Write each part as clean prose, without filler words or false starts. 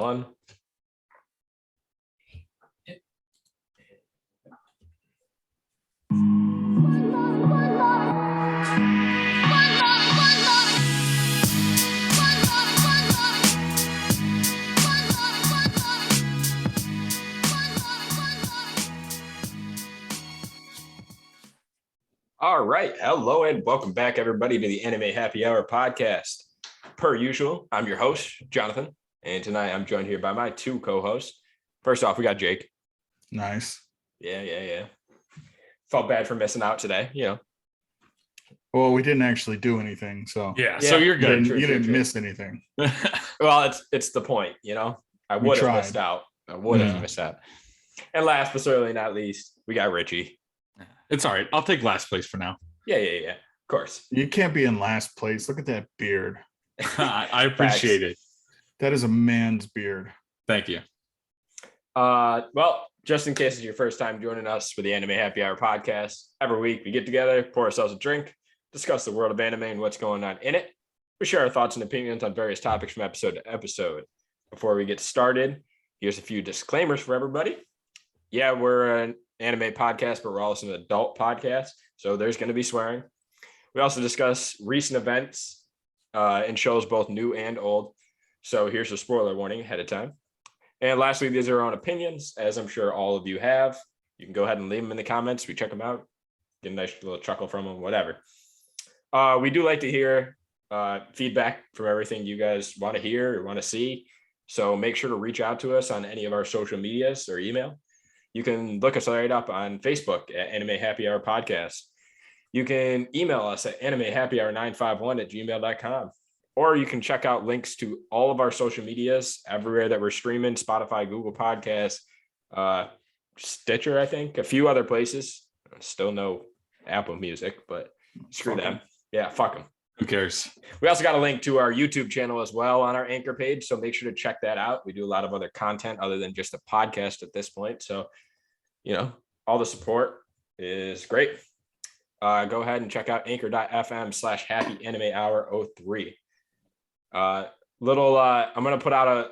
One. All right. Hello and welcome back, everybody, to the Anime Happy Hour podcast. Per usual, I'm your host, Jonathan, and tonight I'm joined here by my two co-hosts. First off, we got Jake. Nice. Yeah. Felt bad for missing out today, Well, we didn't actually do anything, so So you're good. you didn't miss anything. Well, it's the point, I would have tried. missed out. Missed out. And last but certainly not least, we got Richie. It's all right. I'll take last place for now. Yeah. Of course. You can't be in last place. Look at that beard. I appreciate it. That is a man's beard. Thank you. Well, just in case it's your first time joining us for the Anime Happy Hour podcast, every week we get together, pour ourselves a drink, discuss the world of anime and what's going on in it. We share our thoughts and opinions on various topics from episode to episode. Before we get started, here's a few disclaimers for everybody. Yeah, we're an anime podcast, but we're also an adult podcast, so there's going to be swearing. We also discuss recent events and shows both new and old. So here's a spoiler warning ahead of time. And lastly, these are our own opinions, as I'm sure all of you have. You can go ahead and leave them in the comments. We check them out, get a nice little chuckle from them, whatever. We do like to hear feedback from everything you guys want to hear or want to see. So make sure to reach out to us on any of our social medias or email. You can look us right up on Facebook at Anime Happy Hour Podcast. You can email us at animehappyhour951@gmail.com. Or you can check out links to all of our social medias everywhere that we're streaming: Spotify, Google Podcasts, Stitcher, I think, a few other places. Still no Apple Music, but screw them. Yeah, fuck them. Who cares? We also got a link to our YouTube channel as well on our Anchor page, so make sure to check that out. We do a lot of other content other than just a podcast at this point. So, all the support is great. Go ahead and check out anchor.fm/happyanimehour03. I'm going to put out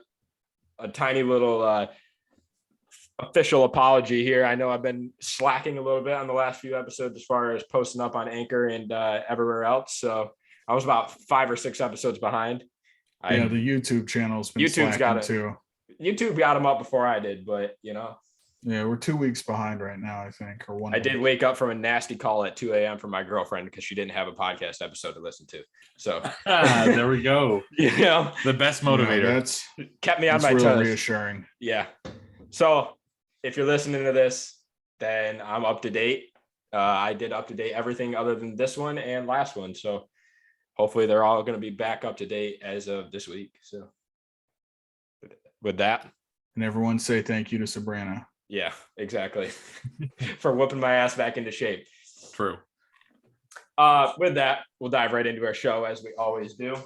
a tiny little official apology here. I know I've been slacking a little bit on the last few episodes as far as posting up on Anchor and everywhere else. So I was about 5 or 6 episodes behind. The YouTube channel's been YouTube's got it too. YouTube got them up before I did, but Yeah, we're 2 weeks behind right now, I think, or 1 I did wake up from a nasty call at 2 a.m. from my girlfriend because she didn't have a podcast episode to listen to. So there we go. The best motivator. That's kept me on my really toes. reassuring. Yeah. So if you're listening to this, then I'm up to date. I did up to date everything other than this one and last one. So hopefully they're all going to be back up to date as of this week. So with that. And everyone say thank you to Sabrina. Yeah, exactly. For whooping my ass back into shape. True. With that, we'll dive right into our show as we always do.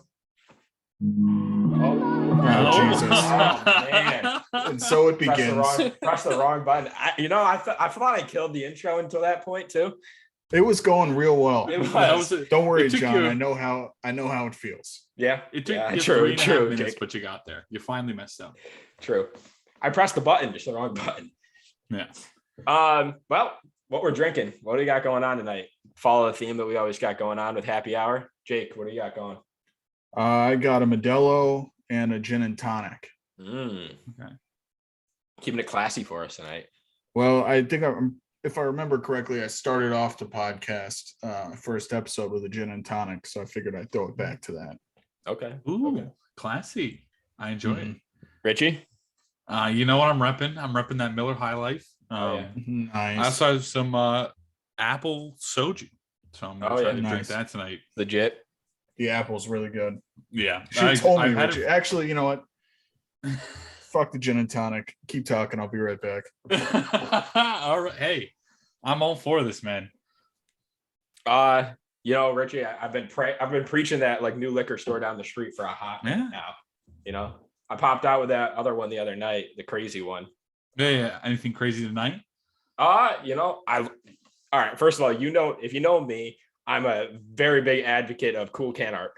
Oh, Jesus. Oh, man. And so it begins. Press the wrong button. I thought I killed the intro until that point too. It was going real well. It was. Don't worry, took John. you- I know how it feels. Yeah. It took yeah, you true, 3.5 minutes, Jake. but you got there. You finally messed up. True. I pressed the button, just the wrong button. Yeah. Well, what we're drinking. What do you got going on tonight? Follow the theme that we always got going on with Happy Hour. Jake, what do you got going? I got a Modelo and a gin and tonic. Okay. Okay. Keeping it classy for us tonight. Well, I think if I remember correctly, I started off the podcast first episode with a gin and tonic, so I figured I'd throw it back to that. Okay. Ooh, Okay. classy. I enjoy Mhm. Richie? it. You know what I'm repping? I'm repping that Miller High Life. Yeah. I Nice. also have some apple soju. So I'm going to try to drink nice. that tonight. Legit. The apple's really good. Yeah. She told me, I've had Richie. Actually, you know what? Fuck the gin and tonic. Keep talking. I'll be right back. All right. Hey, I'm all for this, man. Richie, I've been preaching that like new liquor store down the street for a hot minute now. I popped out with that other one the other night, the crazy one. Yeah. Anything crazy tonight? All right. First of all, if you know me, I'm a very big advocate of cool can art.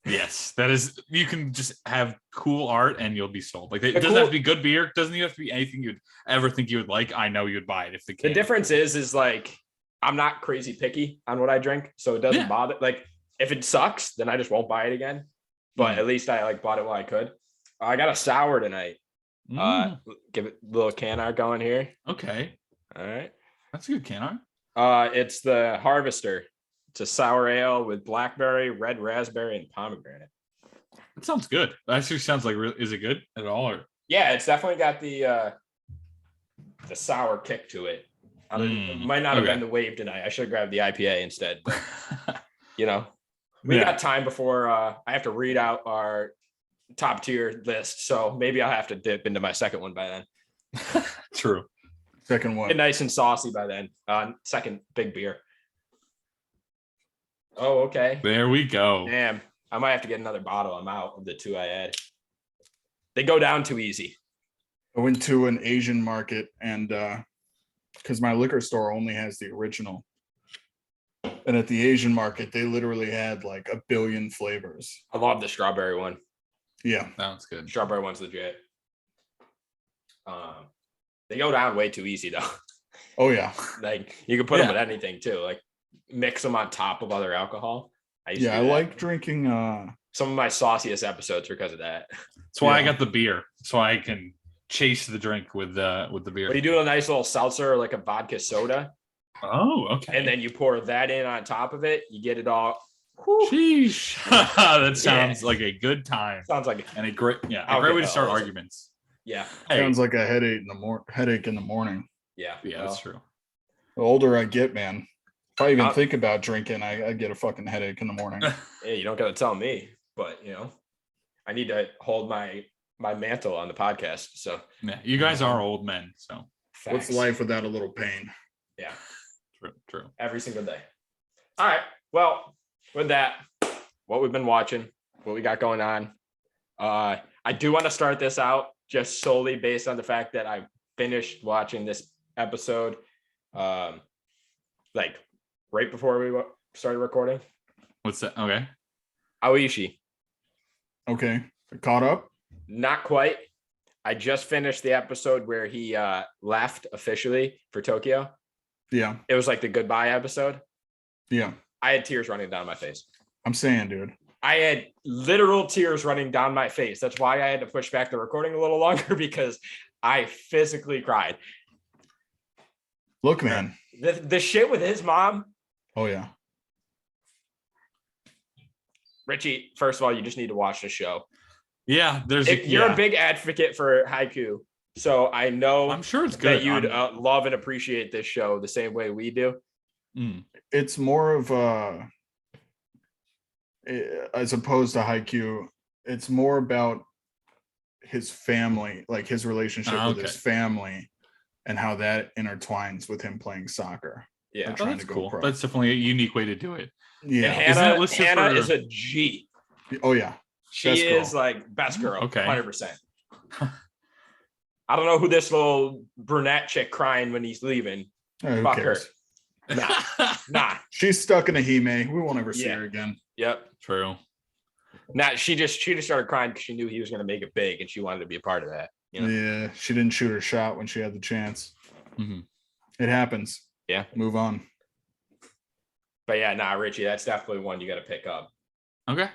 Yes, that is. You can just have cool art and you'll be sold. Like it The doesn't have cool- to be good beer. Doesn't even have to be anything you'd ever think you would like. I know you'd buy it if the The can. difference is like I'm not crazy picky on what I drink, so it doesn't Yeah. bother. Like if it sucks, then I just won't buy it again. But Mm. at least I like bought it while I could. I got a sour tonight. Give it a little can art going here. Okay, All right. that's a good can art. It's the Harvester. It's a sour ale with blackberry, red raspberry, and pomegranate. That sounds good. That actually sounds like. Is it good at all? Or Yeah, it's definitely got the sour kick to it. It might not have okay. been the wave tonight. I should have grabbed the IPA instead. But, we Yeah. got time before I have to read out our top tier list. So maybe I'll have to dip into my second one by then. True. Second one. Get nice and saucy by then. Second big beer. Oh, okay. There we go. Damn. I might have to get another bottle. I'm out of the two I had. They go down too easy. I went to an Asian market and because my liquor store only has the original. And at the Asian market, they literally had like a billion flavors. I love the strawberry one. Yeah. Sounds good. Strawberry one's legit. They go down way too easy though. Oh yeah. Like you can put them Yeah. with anything too. Like mix them on top of other alcohol. I used to Yeah, I do that. like drinking Some of my sauciest episodes because of that. That's why I Yeah. got the beer, so I can chase the drink with the beer. But you do a nice little seltzer, like a vodka soda, Oh, okay. and then you pour that in on top of it. You get it all. sheesh, that sounds like a good time Sounds like and a great a I'll great get way to start those. arguments. yeah, Hey, sounds like a headache in the morning. yeah, yeah, that's true. The older I get, man, if I even Uh, think about drinking, I get a fucking headache in the morning. Yeah, you don't got to tell me, but I need to hold my mantle on the podcast. So Yeah, you guys are old men, so What's facts. life without a little pain? Yeah, true. every single day. All right. Well, with that, what we've been watching, what we got going on. I do want to start this out just solely based on the fact that I finished watching this episode, like right before we started recording. What's that? Okay. Aoishi, Okay. Caught up? not quite. I just finished the episode where he left officially for Tokyo. Yeah. It was like the goodbye episode. Yeah. I had tears running down my face. I'm saying, dude. I had literal tears running down my face. That's why I had to push back the recording a little longer because I physically cried. Look, man. The shit with his mom, Oh yeah. Richie, first of all, you just need to watch the show. Yeah, there's. You're yeah. a big advocate for Haiku. So I know I'm sure it's good. that you'd I'm- love and appreciate this show the same way we do. It's more of as opposed to Haikyuu, it's more about his family, like his relationship with his Okay. family and how that intertwines with him playing soccer. Yeah. I'm Oh, trying that's to go cool. pro. That's definitely a unique way to do it. And Yeah. Isn't it Hannah, listed Hannah for- is a G. Oh yeah. She Best is girl. like best girl. Okay. 100%. I don't know who this little brunette chick crying when he's leaving. Who Fuck cares? her. Nah. She's stuck in a Hime. We won't ever see Yeah. her again. Yep. True. Nah, she just started crying because she knew he was going to make it big and she wanted to be a part of that. Yeah. She didn't shoot her shot when she had the chance. Mhm. It happens. Yeah. Move on. But yeah, nah, Richie, that's definitely one you got to pick up. Okay.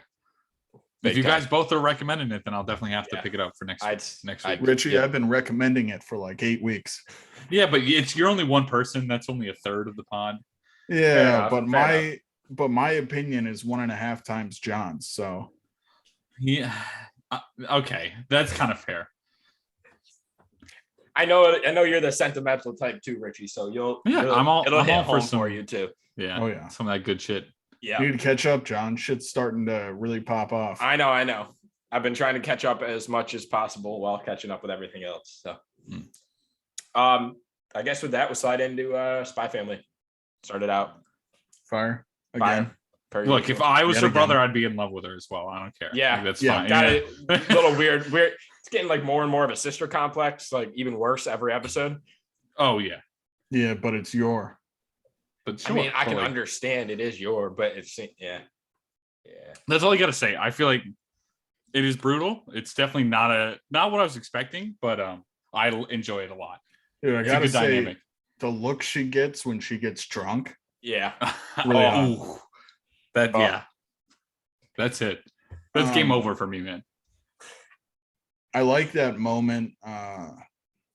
Big If you time. guys both are recommending it, then I'll definitely have to Yeah. pick it up for next next I'd- week. Richie, Yeah. I've been recommending it for like 8 weeks. Yeah, but you're only one person. That's only a third of the pod. Yeah, enough, but fair my opinion is 1.5 times John's. So Yeah. Okay, that's kind of fair. I know you're the sentimental type too, Richie. So Yeah, it'll I'm all hit for home some. for you too. Yeah. Oh, yeah. Some of that good shit. Yeah. you need to catch up, John. Shit's starting to really pop off. I know. I've been trying to catch up as much as possible while catching up with everything else. So, I guess with that, we'll slide into Spy Family. Started out Fire again. fire. per Look, usual. if I was Yet her again. brother, I'd be in love with her as well. I don't care. Yeah. Like, that's Yeah. fine. got Yeah. it, little weird. It's getting like more and more of a sister complex, like even worse every episode. Oh yeah, Yeah, but it's your. but I mean, sure, I can like, understand it is but it's yeah. Yeah. That's all I gotta say. I feel like it is brutal. It's definitely not what I was expecting, but I enjoy it a lot. Dude, I It's a gotta good say, dynamic. the look she gets when she gets drunk. Yeah. Really hot. Ooh. That Oh. yeah. That's it. That's game Um, over for me, man. I like that moment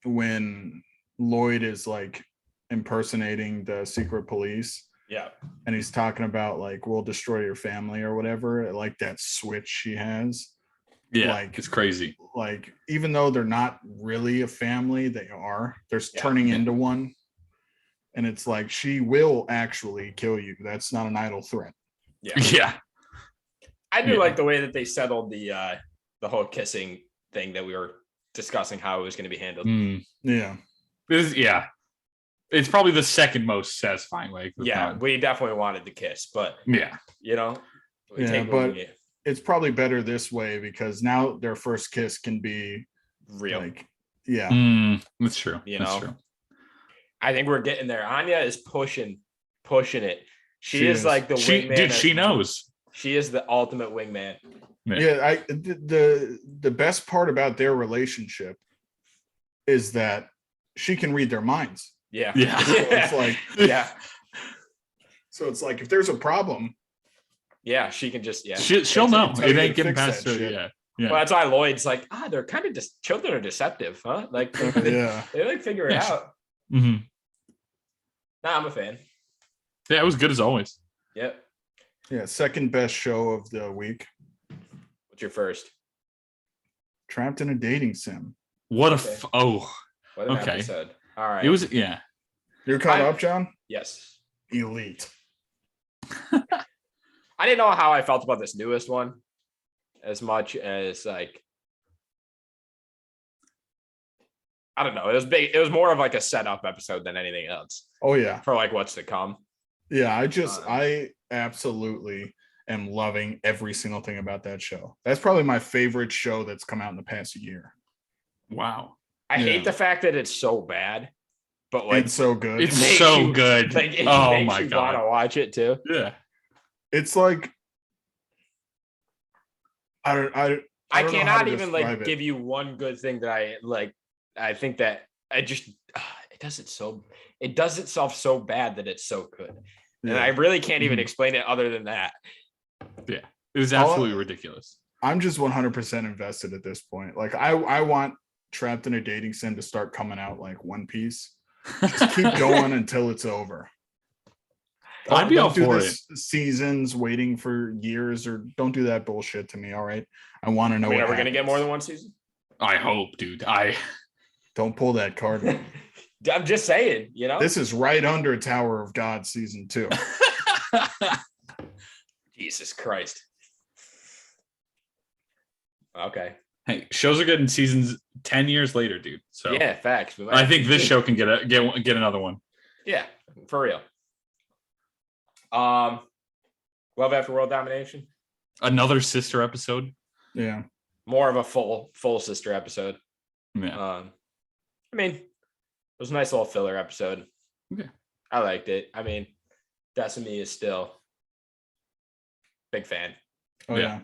when Lloyd is like impersonating the secret police Yeah. and he's talking about like we'll destroy your family or whatever. I like that switch she has. Yeah, like- it's crazy. Like even though they're not really a family, they are. They're Yeah. turning into one. And it's like she will actually kill you. That's not an idle threat. Yeah. Yeah. I do Yeah. like the way that they settled the whole kissing thing that we were discussing how it was going to be handled. Mm. Yeah. Yeah. It's probably the second most satisfying way. Yeah, we definitely wanted the kiss, but Yeah. you know, we Yeah, take what we but- get. It's probably better this way because now their first kiss can be Real. like, yeah. That's true. You That's know? true. I think we're getting there. Anya is pushing it. She She is is. like the wingman. Dude, she knows. She is the ultimate wingman. Yeah, the best part about their relationship is that she can read their minds. Yeah. Yeah. It's like, yeah. so it's like if there's a problem, Yeah. She can just, yeah. She'll know. tell you It to ain't getting fix past that her. shit. Yeah. Well, that's why Lloyd's like, they're kind of just children are deceptive, huh? Like, yeah, they like figure it Yeah. out. hmm Nah, I'm a fan. Yeah, it was good as always. Yep. yeah. Second best show of the week. What's your first? Trapped in a dating sim. What a Okay. What an Okay. episode. All right. it was. Yeah. You're caught I- up, John? Yes. Elite. I didn't know how I felt about this newest one as much as like I don't know. It was big. It was more of like a setup episode than anything else Oh yeah. for like what's to come. Yeah, Uh, I absolutely am loving every single thing about that show. That's probably my favorite show that's come out in the past year. Wow. I Yeah. hate the fact that it's so bad, but like It's so good. It's makes so you- good. like it Oh makes my you God. want to watch it too. Yeah. It's like I don't I don't know how cannot to even like describe it. give you one good thing that I like. I think that I just it does it so it does itself so bad that it's so good, and Yeah. I really can't even Mhm. explain it other than that. It was All- absolutely ridiculous. I'm just 100% invested at this point. Like I want Trapped in a Dating Sim to start coming out like One Piece. Just keep going until it's over. I'd be all do for this seasons waiting for years or don't do that bullshit to me. All right. I want to I know mean, what are we gonna get happens. more than one season? I hope, dude. Don't pull that card. I'm just saying, you know. This is right under Tower of God season 2. Jesus Christ. Okay. Hey, shows are good in seasons 10 years later, dude. So Yeah, facts. We might I have think to- this show can get another one. Yeah, for real. Love After World Domination. Another sister episode. Yeah. More of a full sister episode. Yeah. I mean, it was a nice little filler episode. Okay. I liked it. I mean, Decimie is still big fan. Oh Yeah. yeah.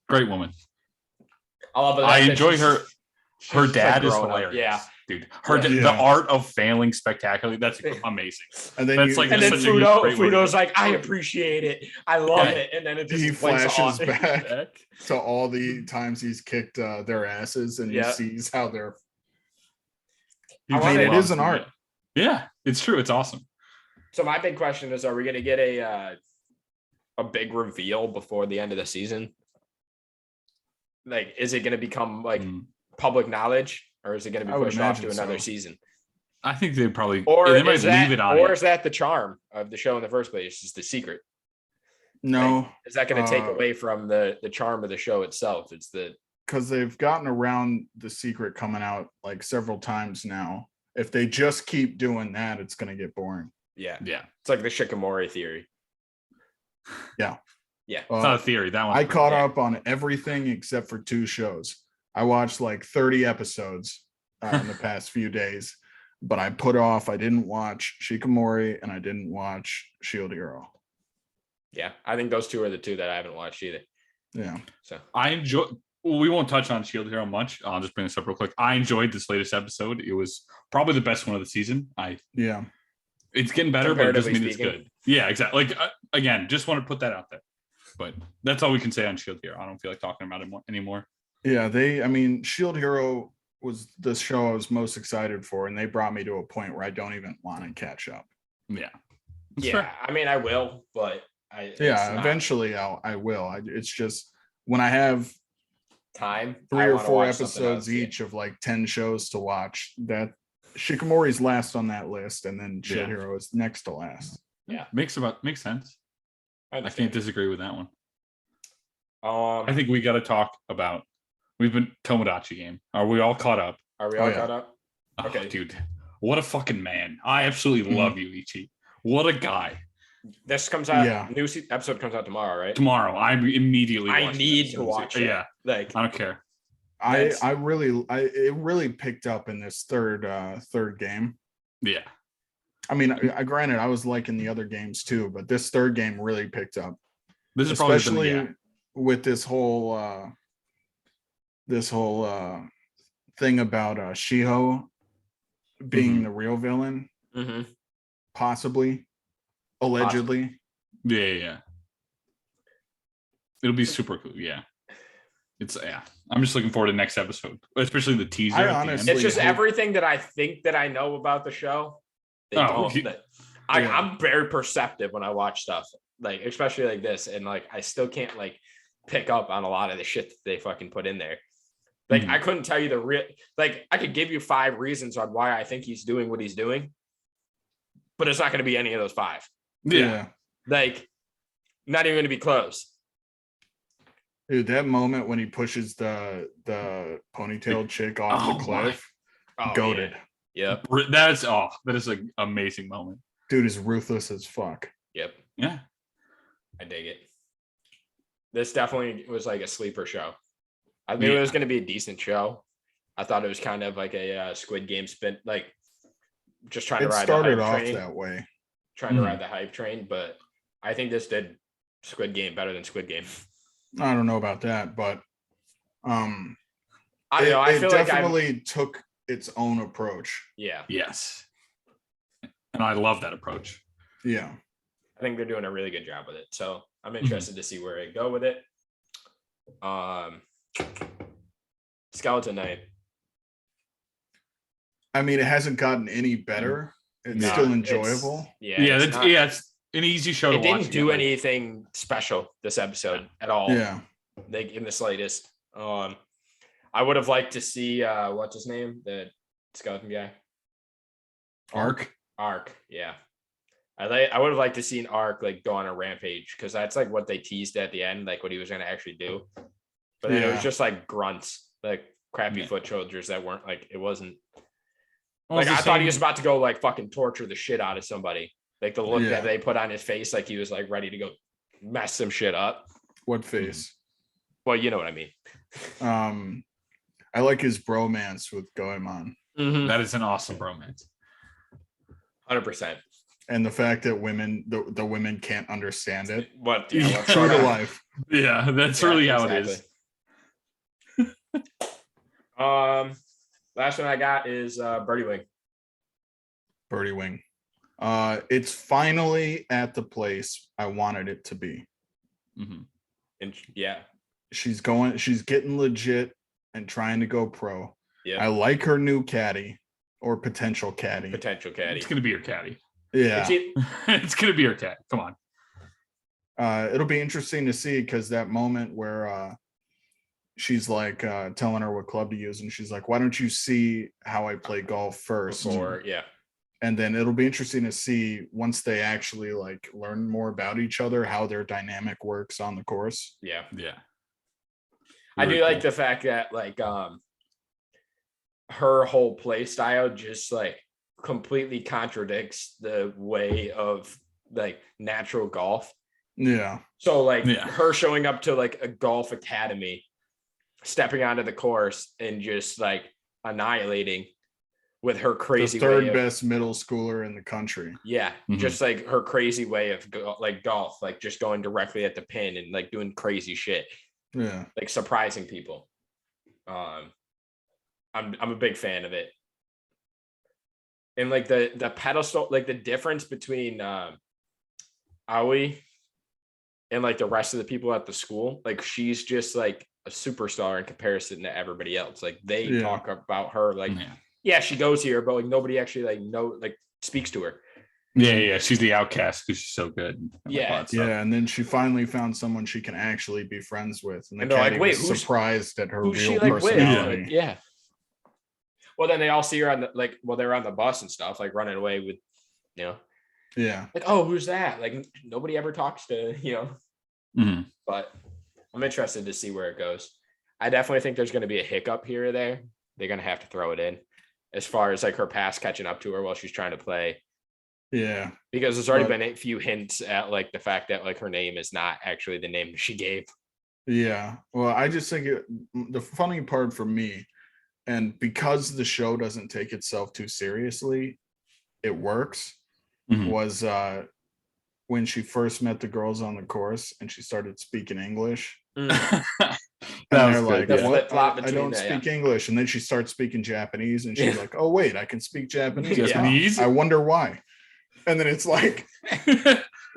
Great woman. I love it. I that enjoy she's- her. Her she's, like, dad is growing up. hilarious. Yeah. Dude. Yeah. The Yeah. art of failing spectacularly. That's amazing. And then That's like And then such a Fudo, great way to Fudo's go. like, I appreciate it. I love Yeah. it. And then it just he blinks flashes off. back to all the times he's kicked their asses and Yeah. he sees how they're He I just mean, it loves is an them. art. Yeah, it's true. It's awesome. So my big question is, are we gonna get a big reveal before the end of the season? Like, is it gonna become like Mm. public knowledge, or is it gonna be I would pushed off to imagine another so. season? I think they probably Or they might is that, leave it on or it. is that the charm of the show in the first place? Is the secret? no, Is that going to take Uh, away from the charm of the show itself? It's the because they've gotten around the secret coming out like several times now. If they just keep doing that, it's gonna get boring. yeah, Yeah. it's like the Shikamori theory. It's not a theory. That one. I caught yeah. up on everything except for 2 shows. I watched like 30 episodes in the past few days, but I put off. I didn't watch Shikamori and I didn't watch Shield Hero. Yeah, I think those two are the two that I haven't watched either. Yeah. So I enjoy. Well, we won't touch on Shield Hero much. I'll just bring this up real quick. I enjoyed this latest episode. It was probably the best one of the season. Yeah. It's getting better, but it doesn't mean Comparatively it's good. Yeah, exactly. Like again, just want to put that out there. But that's all we can say on Shield Hero. I don't feel like talking about it anymore. Yeah. Shield Hero was the show I was most excited for, and they brought me to a point where I don't even want to catch up. Yeah. That's yeah, fair. I mean, I will, but it's Yeah, not eventually I will. It's just when I have time. 3 I or wanna 4 watch something episodes else, yeah. each of like 10 shows to watch, that Shikamori's last on that list, and then Shield Yeah. Hero is next to last. Makes sense. I can't understand. disagree with that one. I I think we got to talk about. We've been Tomodachi game. Are we all caught up? Are we Oh, all yeah. caught up? Oh, Okay. dude, what a fucking man! I absolutely Mhm. love you, Ichi. What a guy. This comes out. Yeah. New episode comes out tomorrow, right? Tomorrow, I'm immediately. I watching need this. to watch it. Yeah, Like, I don't care. That's- It really picked up in this third game. Yeah, I mean, I granted I was liking the other games too, but this third game really picked up, this is probably especially with this whole thing about Shiho being Mhm. the real villain, mhm. possibly, allegedly. yeah. It'll be super cool. Yeah, I'm just looking forward to next episode, especially the teaser. I at the honestly- end. It's just hope- everything that I think that I know about the show. They Oh, don't. he- Yeah. I'm very perceptive when I watch stuff, like especially like this, and like I still can't like pick up on a lot of the shit that they fucking put in there. Like Mhm. I couldn't tell you the real. Like I could give you 5 reasons on why I think he's doing what he's doing, but it's not going to be any of those 5. yeah. Like not even going to be close. Dude, that moment when he pushes the ponytail chick off Oh the cliff, Oh, goated. Yeah. Yep. That is an amazing moment. Dude is ruthless as fuck. Yep. Yeah, I dig it. This definitely was like a sleeper show. I knew it was Yeah. going to be a decent show. I thought it was kind of like a Squid Game spin, like just trying to It ride started the hype off train, that way. trying to Mhm. ride the hype train. But I think this did Squid Game better than Squid Game. I don't know about that, but I know. I it feel like I definitely took its own approach. yeah. yes, and I love that approach. Yeah. I think they're doing a really good job with it. So I'm Mm-hmm. interested to see where they go with it. Skeleton Knight. I mean, it hasn't gotten any better. It's No, still It's- enjoyable. Yeah. Yeah, it's not- it's an easy show to It watch. didn't do again. anything special this episode at all. Yeah. Like in the slightest. I would have liked to see what's his name, the skeleton guy. Arc. Arc, yeah. I would have liked to see an Arc like go on a rampage because that's like what they teased at the end, like what he was going to actually do. But then it was Yeah. just like grunts, like crappy Yeah. foot soldiers that weren't like it wasn't Well, like it's the I thought he same- was about to go like fucking torture the shit out of somebody. Like the look Yeah. that they put on his face, like he was like ready to go mess some shit up. What face? Well, you know what I mean. I like his bromance with Goemon, That is an awesome bromance. 100%. and the fact that the women can't understand it. What? Yeah, what's True going to on? life. Yeah, that's Yeah, really how it is. exactly. Last one I got is Birdie Wing. Birdie Wing. It's finally at the place I wanted it to be. Mhm. And yeah, She's getting legit and trying to go pro. yeah. I like her new caddy or potential caddy. Potential caddy. It's gonna be your caddy. Yeah. It's gonna be your cat. Come on. It'll be interesting to see because that moment where she's like telling her what club to use, and she's like, why don't you see how I play golf first? Before, yeah. And then it'll be interesting to see once they actually like learn more about each other, how their dynamic works on the course. Yeah. Yeah. I do Very like cool. the fact that like her whole play style just like completely contradicts the way of like natural golf. Yeah. So like Yeah. her showing up to like a golf academy, stepping onto the course and just like annihilating with her The crazy third way of, best middle schooler in the country. yeah, Mhm. just like her crazy way of like golf, like just going directly at the pin and like doing crazy shit, Yeah. like surprising people. I'm a big fan of it. And like the pedestal, like the difference between Aoi and like the rest of the people at the school, like she's just like a superstar in comparison to everybody else. Like they Yeah. talk about her like, Yeah. yeah, she goes here, but like nobody actually like speaks to her. Yeah. She's the outcast because she's so good. and like Yeah. all that stuff. Yeah, and then she finally found someone she can actually be friends with, and the And they're like, caddy "Wait, was who's- surprised at her Who's real she like with? personality. Like, yeah. Well, then they all see her on the they're on the bus and stuff, like running away with, Yeah, like, oh, who's that? Like nobody ever talks to, Mhm. but I'm interested to see where it goes. I definitely think there's going to be a hiccup here or there. They're going to have to throw it in as far as like her past catching up to her while she's trying to play, yeah, because there's already But- been a few hints at like the fact that like her name is not actually the name she gave. yeah. Well, I just think the funny part for me, and because the show doesn't take itself too seriously, it works. Mhm. Was when she first met the girls on the course and she started speaking English. Mm. And That they're was like, good. The Yeah. "What? flip-flop I between don't that, speak English." And then she starts speaking Japanese, and she's Yeah. like, "Oh wait, I can speak Japanese. Yeah. Japanese? I wonder why." And then it's like,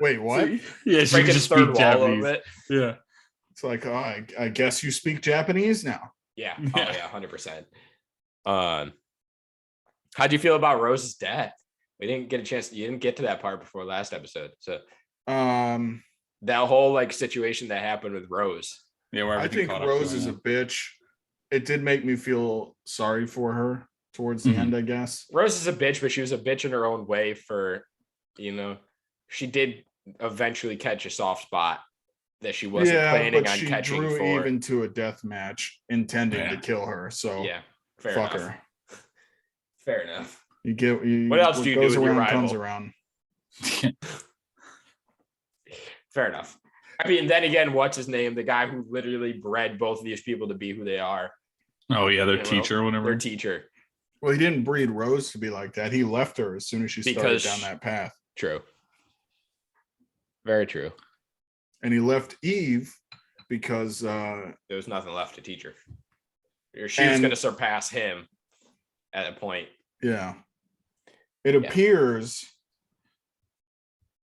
"Wait, what?" Yeah, she Breaking can the just third speak wall a little Japanese. bit. Yeah. It's like, "Oh, I guess you speak Japanese now." Yeah. Yeah. Oh yeah, 100%. How'd you feel about Rose's death? We didn't get a chance. You didn't get to that part before last episode. So Um, that whole like situation that happened with Rose. Yeah, where I everything think caught up to Rose her, is yeah. a bitch. It did make me feel sorry for her towards the Mhm. end, I guess. Rose is a bitch, but she was a bitch in her own way for, she did eventually catch a soft spot that she wasn't Yeah, planning but on she catching drew for. even to a death match intending to Yeah. kill her. So Yeah, fair fuck enough. her. Fair enough. What else do you do goes with your around comes rival? around. Fair enough. I mean, then again, what's his name? The guy who literally bred both of these people to be who they are. Oh yeah, their You know, teacher or whatever. Their teacher. Well, he didn't breed Rose to be like that. He left her as soon as she started Because- down that path. True. Very true. And he left Eve because There was nothing left to teach her. Or she was And- going to surpass him at a point. yeah. It appears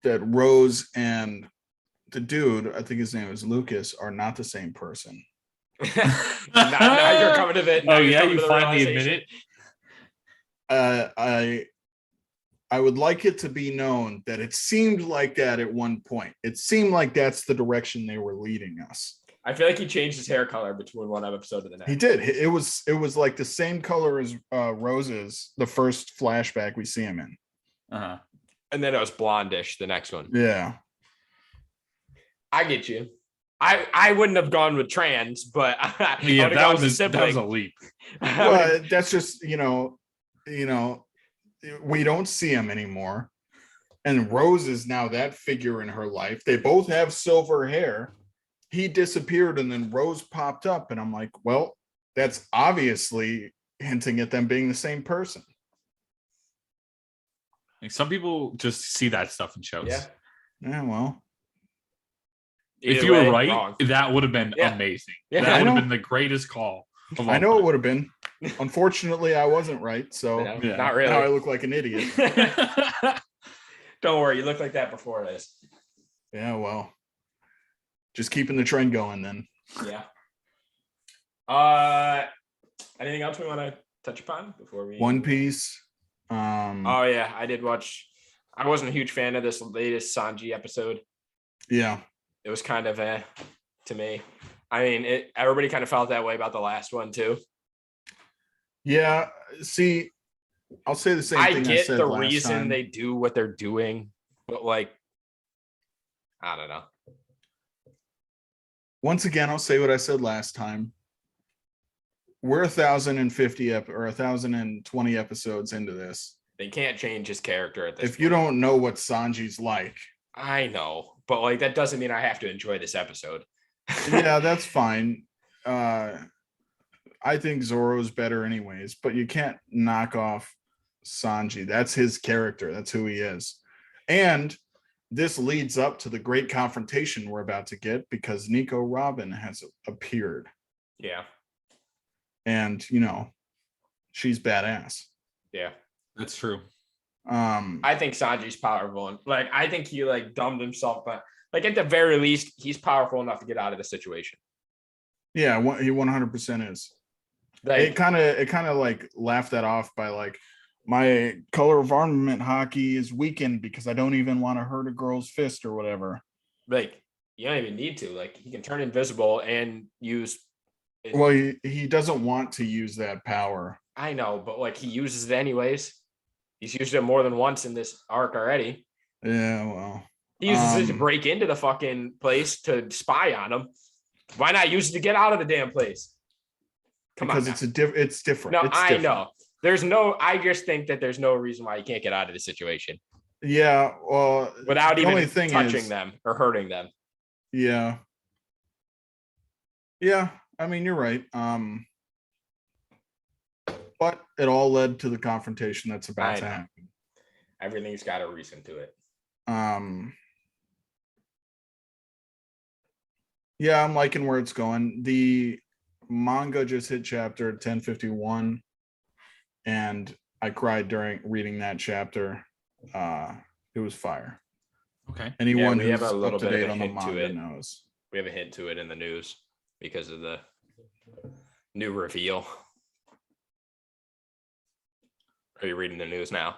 that Rose and the dude, I think his name is Lucas, are not the same person. now you're coming to it. Now Oh you're yeah, coming you to the finally admit realization. it. I would like it to be known that it seemed like that at one point. It seemed like that's the direction they were leading us. I feel like he changed his hair color between one episode and the next. He did. It was like the same color as Rose's, the first flashback we see him in. Uh-huh. And then it was blondish, the next one. Yeah. I get you. I wouldn't have gone with trans, but I Yeah, would have that gone was, with a, sibling. that was a leap. Well, that's just, we don't see him anymore. And Rose is now that figure in her life. They both have silver hair. He disappeared and then Rose popped up. And I'm like, well, that's obviously hinting at them being the same person. Like, some people just see that stuff in shows. Yeah. Yeah, well, If Either you were way, right, wrong. that would have been Yeah. amazing. Yeah, that I would have know. been the greatest call. Of I all know it time. would have been. Unfortunately, I wasn't right. So No, Yeah. not now I really. look like an idiot. Don't worry, you look like that before this. Yeah, well, just keeping the trend going then. Yeah. Anything else we want to touch upon before we? One Piece. Oh yeah, I did watch. I wasn't a huge fan of this latest Sanji episode. Yeah. It was kind of to me. I mean, everybody kind of felt that way about the last one too. Yeah. See, I'll say the same I thing I get said the last reason time. they do what they're doing, but like, I don't know. Once again, I'll say what I said last time. We're 1,050 or 1,020 episodes into this. They can't change his character at this If you point. don't know what Sanji's like, I know, but like that doesn't mean I have to enjoy this episode. yeah, that's fine. I think Zoro's better anyways, but you can't knock off Sanji. That's his character. That's who he is. And this leads up to the great confrontation we're about to get because Nico Robin has appeared. Yeah. And, she's badass. Yeah. That's true. I think Sanji's powerful. And I think he dumbed himself, but at the very least, he's powerful enough to get out of the situation. Yeah, he 100% is. It kind of laughed that off by my color of armament hockey is weakened because I don't even want to hurt a girl's fist or whatever. you don't even need to. He can turn invisible and use. Well, he doesn't want to use that power. I know, but he uses it anyways. He's used it more than once in this arc already. Yeah, well. He uses it to break into the fucking place to spy on them. Why not use it to get out of the damn place? Because it's different. No, it's I different. know. I just think that there's no reason why you can't get out of the situation. Yeah, well, without even touching them or hurting them. Yeah. Yeah, I mean, you're right. But it all led to the confrontation that's about to happen. Everything's got a reason to it. Yeah, I'm liking where it's going. The manga just hit chapter 1051, and I cried during reading that chapter. It was fire. Okay. Anyone who's up to date on the manga knows. We have a hint to it in the news because of the new reveal. Are you reading the news now?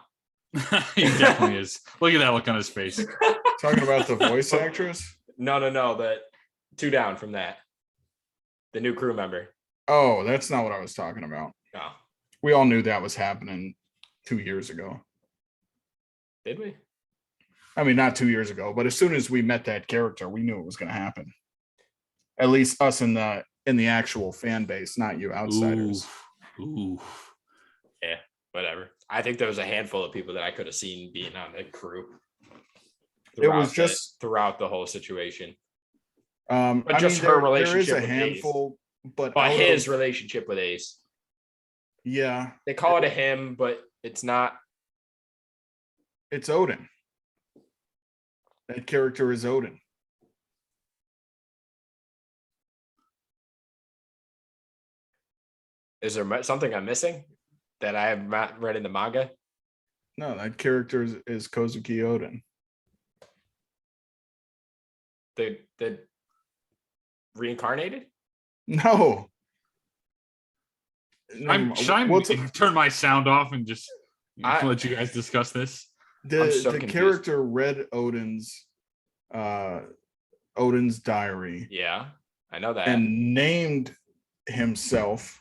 He definitely is. Look at that look on his face. Talking about the voice actress? No. The 2 down from that. The new crew member. Oh, that's not what I was talking about. No. We all knew that was happening 2 years ago. Did we? I mean, not 2 years ago, but as soon as we met that character, we knew it was going to happen. At least us in the actual fan base, not you outsiders. Ooh. Yeah, whatever. I think there was a handful of people that I could have seen being on the crew. It was just throughout the whole situation. But just her relationship. There is a handful, but his relationship with Ace. Yeah, they call it a him, but it's not. It's Odin. That character is Odin. Is there something I'm missing that I have not read in the manga? No, that character is Kozuki Odin. The reincarnated? No. Should I turn my sound off and just let you guys discuss this? The character read Odin's diary. Yeah, I know that. And named himself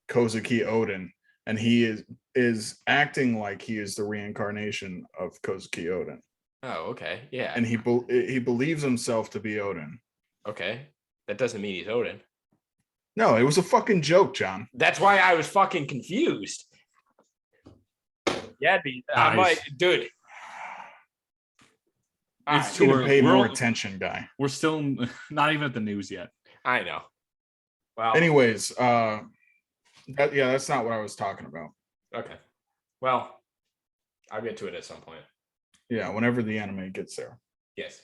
Kozuki Odin, and he is acting like he is the reincarnation of Kozuki Odin. Oh, okay, yeah. And he believes himself to be Odin. Okay, that doesn't mean he's Odin. No, it was a fucking joke, John. That's why I was fucking confused. Yeah, I'm like, dude. It's too pay more attention, guy. We're still not even at the news yet. I know. Well, anyways, that's not what I was talking about. Okay. Well, I'll get to it at some point. Yeah, whenever the anime gets there. Yes.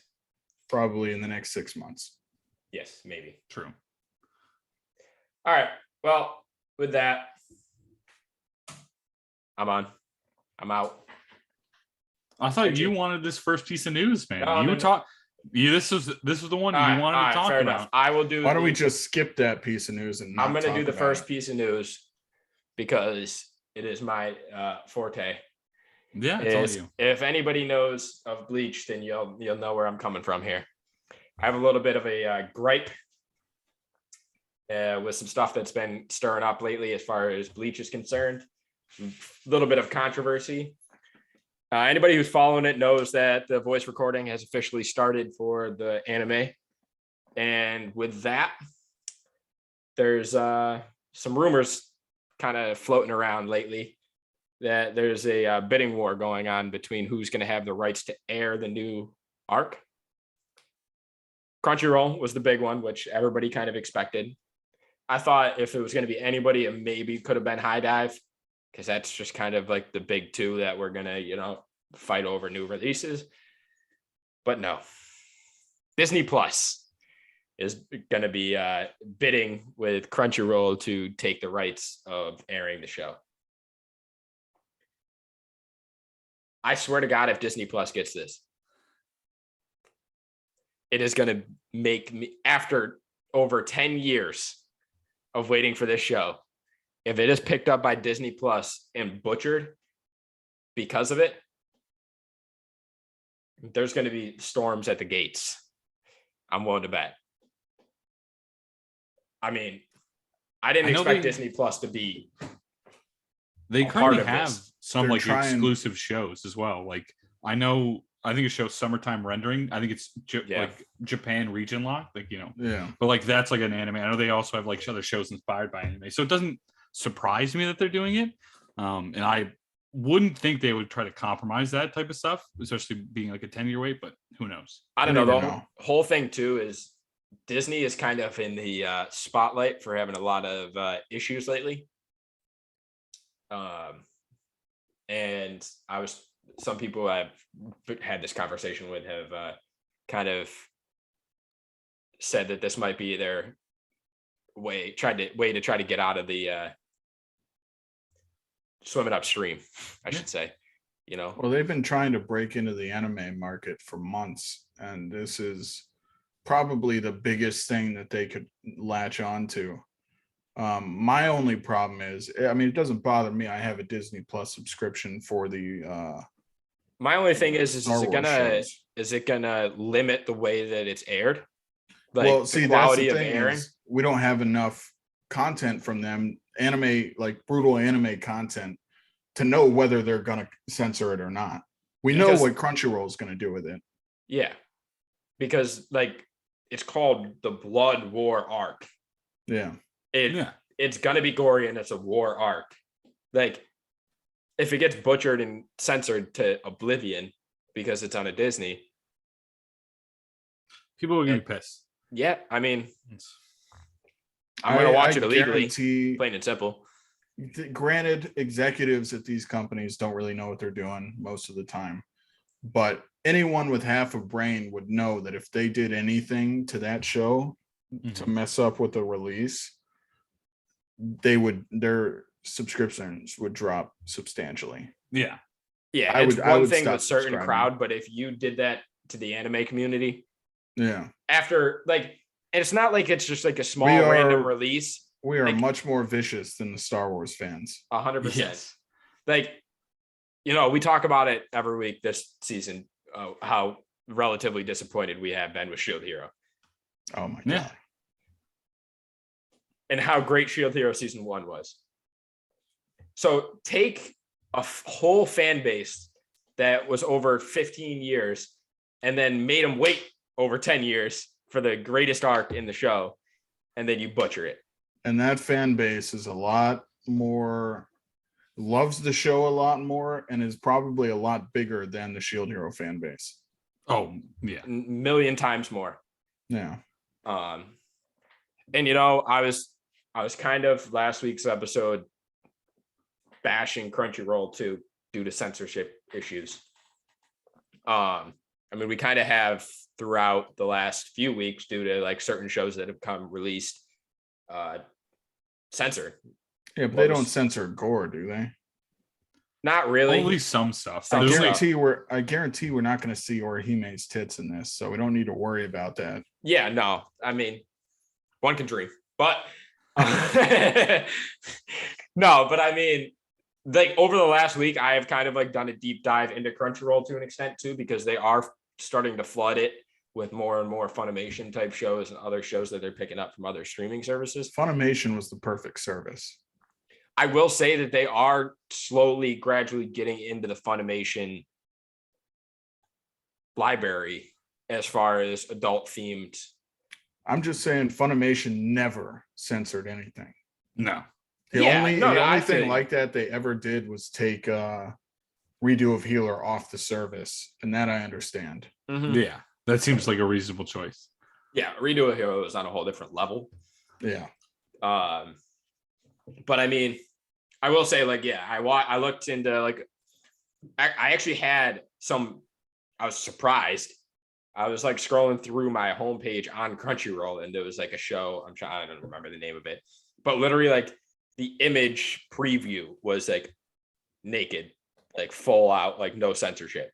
Probably in the next 6 months. Yes, maybe. True. All right. Well, with that, I'm out. I thought you wanted this first piece of news, man. This was the one you wanted to talk about. Enough. I will do. Why don't we just skip that piece of news and I'm going to do the first piece of news because it is my forte. Yeah, it's all you. If anybody knows of Bleach, then you'll know where I'm coming from here. I have a little bit of a gripe with some stuff that's been stirring up lately as far as Bleach is concerned. A little bit of controversy. Anybody who's following it knows that the voice recording has officially started for the anime. And with that, there's some rumors kind of floating around lately that there's a bidding war going on between who's going to have the rights to air the new arc. Crunchyroll was the big one, which everybody kind of expected. I thought if it was going to be anybody, it maybe could have been High Dive. because that's just kind of like the big two that we're gonna, fight over new releases. But no, Disney Plus is gonna be bidding with Crunchyroll to take the rights of airing the show. I swear to God, if Disney Plus gets this, it is going to make me, after over 10 years of waiting for this show, if it is picked up by Disney Plus and butchered because of it, there's going to be storms at the gates. I'm willing to bet. I mean, I didn't expect Disney Plus to be. They currently have some They're like trying- exclusive shows as well. Like I think it shows Summertime Rendering. I think it's like Japan region lock, like Yeah. But like that's like an anime. I know they also have like other shows inspired by anime, so it doesn't surprise me that they're doing it. And I wouldn't think they would try to compromise that type of stuff, especially being like a 10-year wait. But who knows? I don't know. never The know. whole thing too is Disney is kind of in the spotlight for having a lot of issues lately. And some people I've had this conversation with have kind of said that this might be their way to try to get out of the swimming upstream, I should say. Well, they've been trying to break into the anime market for months, and this is probably the biggest thing that they could latch on to. My only problem is, I mean, it doesn't bother me. I have a Disney Plus subscription for the My only thing is Star Wars shows. is it gonna limit the way that it's aired? Like Well, the see, that's quality the of thing airing? is we don't have enough content from them, anime, like brutal anime content, to know whether they're gonna censor it or not. We know Because- what Crunchyroll is gonna do with it. Yeah. Because like it's called the Blood War arc. Yeah. It's gonna be gory and it's a war arc. Like if it gets butchered and censored to oblivion because it's on a Disney, People are gonna be pissed. yeah, I mean, I'm gonna watch it illegally, guarantee- plain and simple. Granted, executives at these companies don't really know what they're doing most of the time, but anyone with half a brain would know that if they did anything to that show to mess up with the release, their subscriptions would drop substantially. Yeah. Yeah, I it's would- I one would thing stop with certain subscribing. crowd, but if you did that to the anime community Yeah, after like, and it's not like it's just like a small We are- random release. we are Like- much more vicious than the Star Wars fans. 100%. Like, we talk about it every week this season, how relatively disappointed we have been with Shield Hero Oh my Yeah. god. and how great Shield Hero season 1 was. So take a whole fan base that was over 15 years and then made them wait over 10 years for the greatest arc in the show, and then you butcher it. And that fan base is a lot more, loves the show a lot more, and is probably a lot bigger than the Shield Hero fan base. Oh yeah. A million times more. Yeah. And I was kind of last week's episode bashing Crunchyroll too due to censorship issues. I mean, we kind of have throughout the last few weeks due to like certain shows that have come released censored. Yeah, but Well, they don't this- censor gore, do they? Not really. Only some stuff. Some I There's stuff. like- guarantee we're not going to see Orihime's tits in this, so we don't need to worry about that. Yeah, no. I mean, one can dream, but no, but I mean, like over the last week, I have kind of like done a deep dive into Crunchyroll to an extent too, because they are starting to flood it with more and more Funimation type shows and other shows that they're picking up from other streaming services. Funimation was the perfect service. I will say that they are slowly, gradually getting into the Funimation library as far as adult themed. I'm just saying Funimation never censored anything. No. The Yeah, only, no, the no, I only thing feel like that they ever did was take Redo of Healer off the service, and that I understand. Yeah. That seems like a reasonable choice. Yeah, Redo a Hero is on a whole different level. Yeah. But I mean, I will say, like, yeah, I looked into like, I actually had some. I was surprised. I was like scrolling through my homepage on Crunchyroll, and there was like a show. I don't remember the name of it, but literally, like, the image preview was like naked, like full out, like no censorship.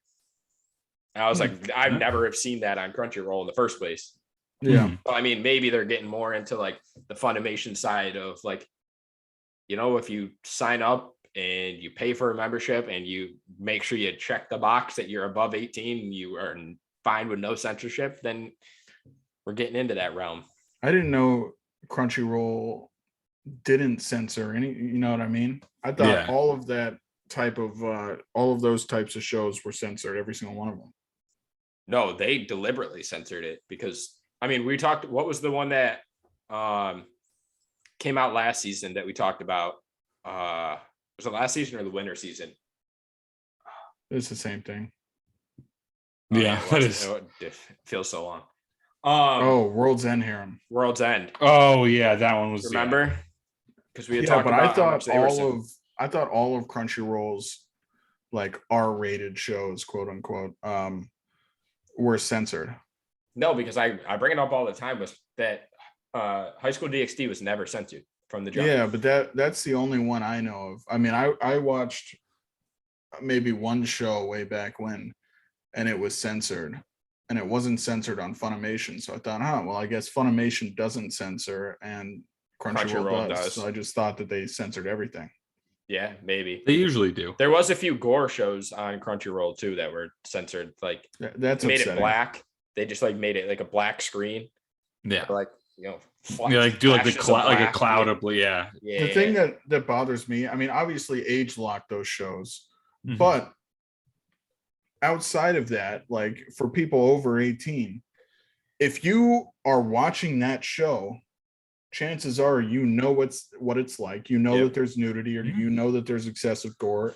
And I was like, I've never have seen that on Crunchyroll in the first place. Yeah. So, I mean, maybe they're getting more into like the Funimation side of like, if you sign up and you pay for a membership and you make sure you check the box that you're above 18 and you are fine with no censorship, then we're getting into that realm. I didn't know Crunchyroll didn't censor any, you know what I mean? I thought Yeah. all of that type of all of those types of shows were censored, every single one of them. No, they deliberately censored it because, I mean, what was the one that came out last season that we talked about? Was it last season or the winter season? It's the same thing. Yeah, it that was. is. It feels so long. World's End Harem. World's End. Oh yeah, that one was. Remember? Because we had Yeah, talked but about I how much thought they were I thought all of Crunchyroll's like R-rated shows, quote unquote, were censored. No, because I bring it up all the time, was that High School DxD was never censored from the jump. Yeah, but that's the only one I know of. I mean, I watched maybe one show way back when, and it was censored, and it wasn't censored on Funimation. So I thought, well, I guess Funimation doesn't censor and Crunchyroll does. So I just thought that they censored everything. Yeah, maybe. They usually do. There was a few gore shows on Crunchyroll too that were censored. Like, that's made upsetting. it black. They just like made it like a black screen. Yeah. Like, Yeah, like do like the flashes of like a black. cloud of yeah. Yeah. The thing that bothers me, I mean, obviously age lock those shows, Mhm. but outside of that, like for people over 18, if you are watching that show, chances are you know what it's like. You know Yep. that there's nudity, or Mhm. you know that there's excessive gore,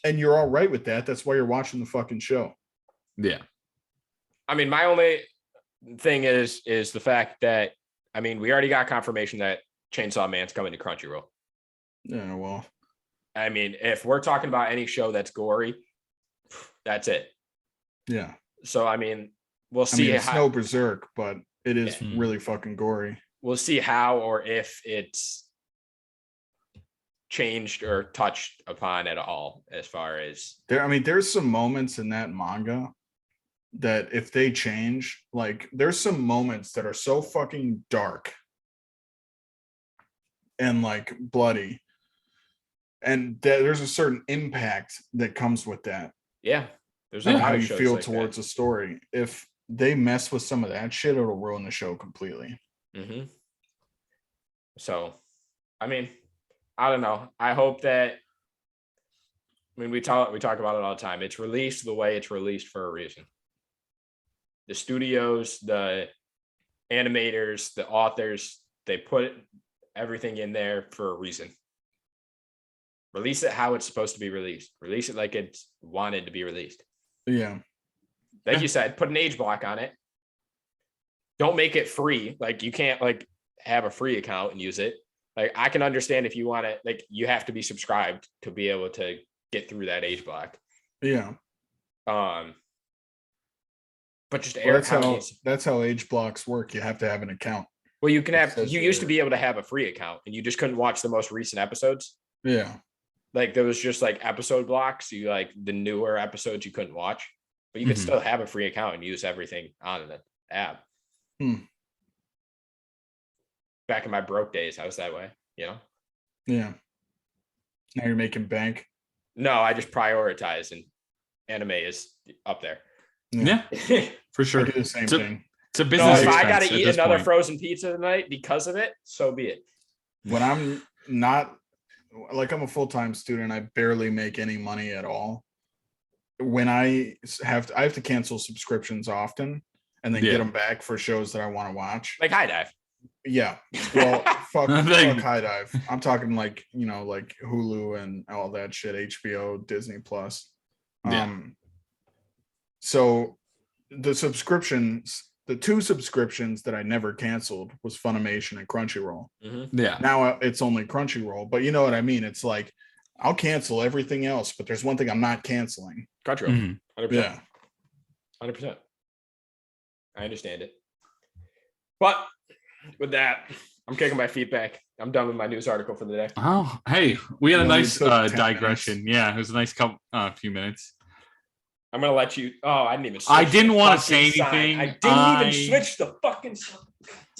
and you're all right with that. That's why you're watching the fucking show. Yeah. I mean, my only thing is the fact that, I mean, we already got confirmation that Chainsaw Man's coming to Crunchyroll. Yeah, well, I mean, if we're talking about any show that's gory, that's it. yeah. So, I mean, we'll I see mean, it's how no Berserk, but it is Yeah. really fucking gory. we'll see how or if it's changed or touched upon at all as far as There's some moments in that manga that if they change, like there's some moments that are so fucking dark and like bloody, and there's a certain impact that comes with that, yeah. There's and a lot how of you shows feel like towards a story. If they mess with some of that shit, it'll ruin the show completely. that. So, I mean, I don't know. I hope that. I mean, we talk about it all the time. It's released the way it's released for a reason. The studios, the animators, the authors, they put everything in there for a reason. Release it how it's supposed to be released. Release it like it's wanted to be released. Yeah. Like you said, put an age block on it. Don't make it free. Like, you can't like have a free account and use it. Like, I can understand if you want to, like, you have to be subscribed to be able to get through that age block. Yeah. But just Well, air counties. that's how age blocks work. You have to have an account. Well, you can It have. says You used to there. be able to have a free account, and you just couldn't watch the most recent episodes. Yeah. Like, there was just like episode blocks. You like the newer episodes you couldn't watch, but you could Mhm. still have a free account and use everything on the app. Back in my broke days, I was that way. Yeah. Now you're making bank. No, I just prioritize, and anime is up there. Yeah, for I sure. do the same It's a- thing. It's a So business if I expense got to at eat this another point. frozen pizza tonight because of it, so be it. When I'm not like, I'm a full-time student, I barely make any money at all. When I have to cancel subscriptions often and then Yeah. get them back for shows that I want to watch. Like High Dive. Yeah. Well, fuck Thank- High Dive. I'm talking like, like Hulu and all that shit, HBO, Disney Plus. Yeah. So the two subscriptions that I never canceled was Funimation and Crunchyroll. Yeah. Now it's only Crunchyroll, but you know what I mean? It's like I'll cancel everything else, but there's one thing I'm not canceling. Crunchyroll, Mhm. 100%. Yeah. 100%. I understand it. But with that, I'm kicking my feet back. I'm done with my news article for the day. Oh, hey, we had a You only nice took 10 digression. Yeah, it was a nice couple few minutes. I'm gonna let you. Oh, I didn't even. I switch didn't the want to fucking say sign. anything. I didn't even switch the fucking sign.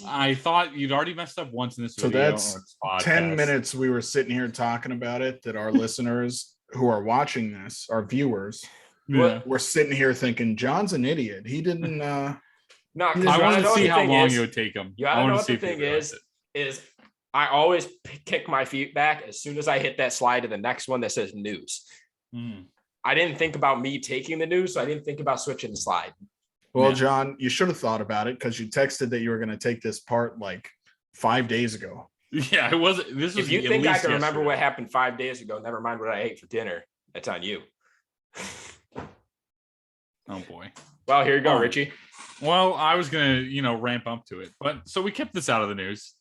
I thought you'd already messed up once in this So video. that's or this podcast. 10 minutes we were sitting here talking about it, that our listeners who are watching this, our viewers, Yeah. were sitting here thinking John's an idiot. He didn't No, I because I you wanted wanna to know what see the how thing long is. it would take him. You I gotta wanted know to what see the if he thing realized is I always kick my feet back as soon as I hit that slide to the next one that says news. it. Mm. I didn't think about me taking the news, so I didn't think about switching the slide. Well, Yeah. John, you should have thought about it because you texted that you were going to take this part like 5 days ago. Yeah, it was. This was. If you at think I least can remember yesterday. what happened 5 days ago, never mind what I ate for dinner. That's on you. Oh boy. Well, here you go, Oh. Richie. Well, I was gonna, ramp up to it, but so we kept this out of the news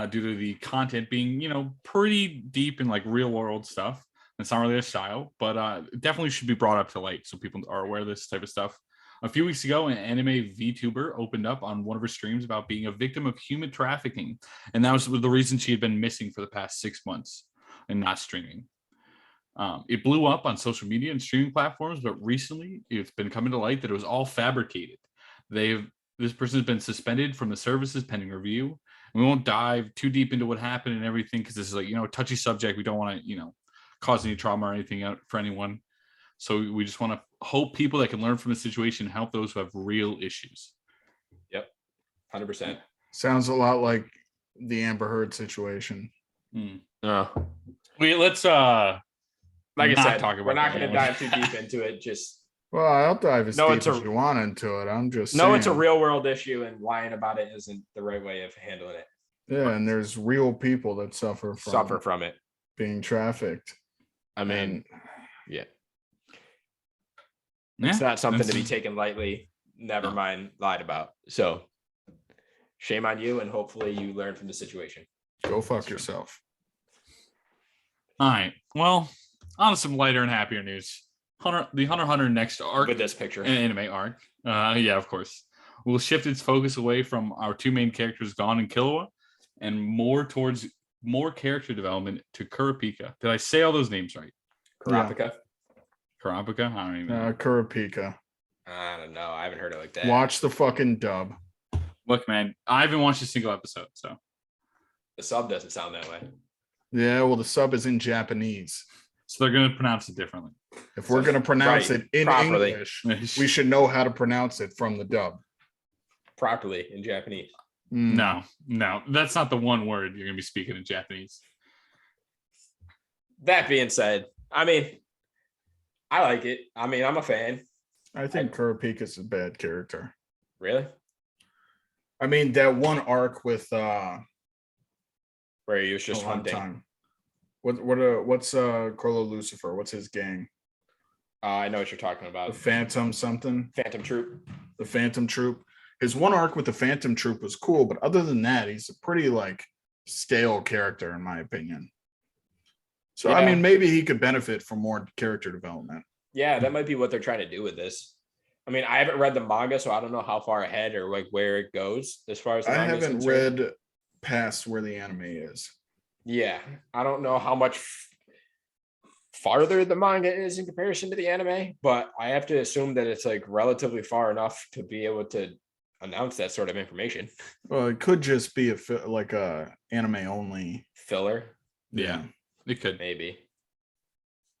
due to the content being, pretty deep in like real world stuff. It's not really a style, but it definitely should be brought up to light so people are aware of this type of stuff. A few weeks ago, an anime VTuber opened up on one of her streams about being a victim of human trafficking, and that was the reason she had been missing for the past 6 months and not streaming. It blew up on social media and streaming platforms, but recently it's been coming to light that it was all fabricated. This person has been suspended from the services pending review. And we won't dive too deep into what happened and everything because this is like a touchy subject. We don't want to cause any trauma or anything out for anyone. So we just want to hope people that can learn from the situation help those who have real issues. Yep, 100%. Sounds a lot like the Amber Heard situation. No, Wait, let's like I not said, talk about we're not that going to one. dive too deep into it. Just Well, I'll dive as No, deep it's as a- you want into it. I'm just no, it's a saying. real world issue, and lying about it isn't the right way of handling it. Yeah, and there's real people that suffer from it. being trafficked. I mean, And yeah, Yeah, it's not something to be that's- taken lightly. Never No. mind lied about. So, shame on you, and hopefully you learn from the situation. go fuck yourself. All right. Well, on to some lighter and happier news. The Hunter x Hunter next arc, With this picture, an anime arc. Yeah, of course. Will shift its focus away from our two main characters, Gon and Killua, and more towards more character development to Kurapika. Did I say all those names right? Karapika. Kurapika? I don't even know. Kurapika. I don't know. I haven't heard it like that. Watch the fucking dub. Look, man, I haven't watched a single episode, so The sub doesn't sound that way. Yeah, well, the sub is in Japanese. they're gonna pronounce it differently. If we're going to pronounce Right, it in properly. English, we should know how to pronounce it from the dub. Properly in Japanese. Mm. No, that's not the one word you're gonna be speaking in Japanese. That being said, I mean, I like it. I mean, I'm a fan. I think Kurapika is a bad character. Really? I mean, that one arc with Where he was just a long hunting. time. What's Corlo Lucifer? What's his gang? I know what you're talking The about. Phantom something. Phantom Troop. The Phantom Troop. His one arc with the Phantom Troop was cool, but other than that, he's a pretty like stale character in my opinion. So I Yeah. mean, maybe he could benefit from more character development. Yeah, that might be what they're trying to do with this. I mean, I haven't read the manga, so I don't know how far ahead or like where it goes as far as the I manga is haven't concerned. read past where the anime is. Yeah, I don't know how much farther the manga is in comparison to the anime, but I have to assume that it's like relatively far enough to be able to announce that sort of information. Well, it could just be like a anime only. Filler, Yeah, it could. maybe.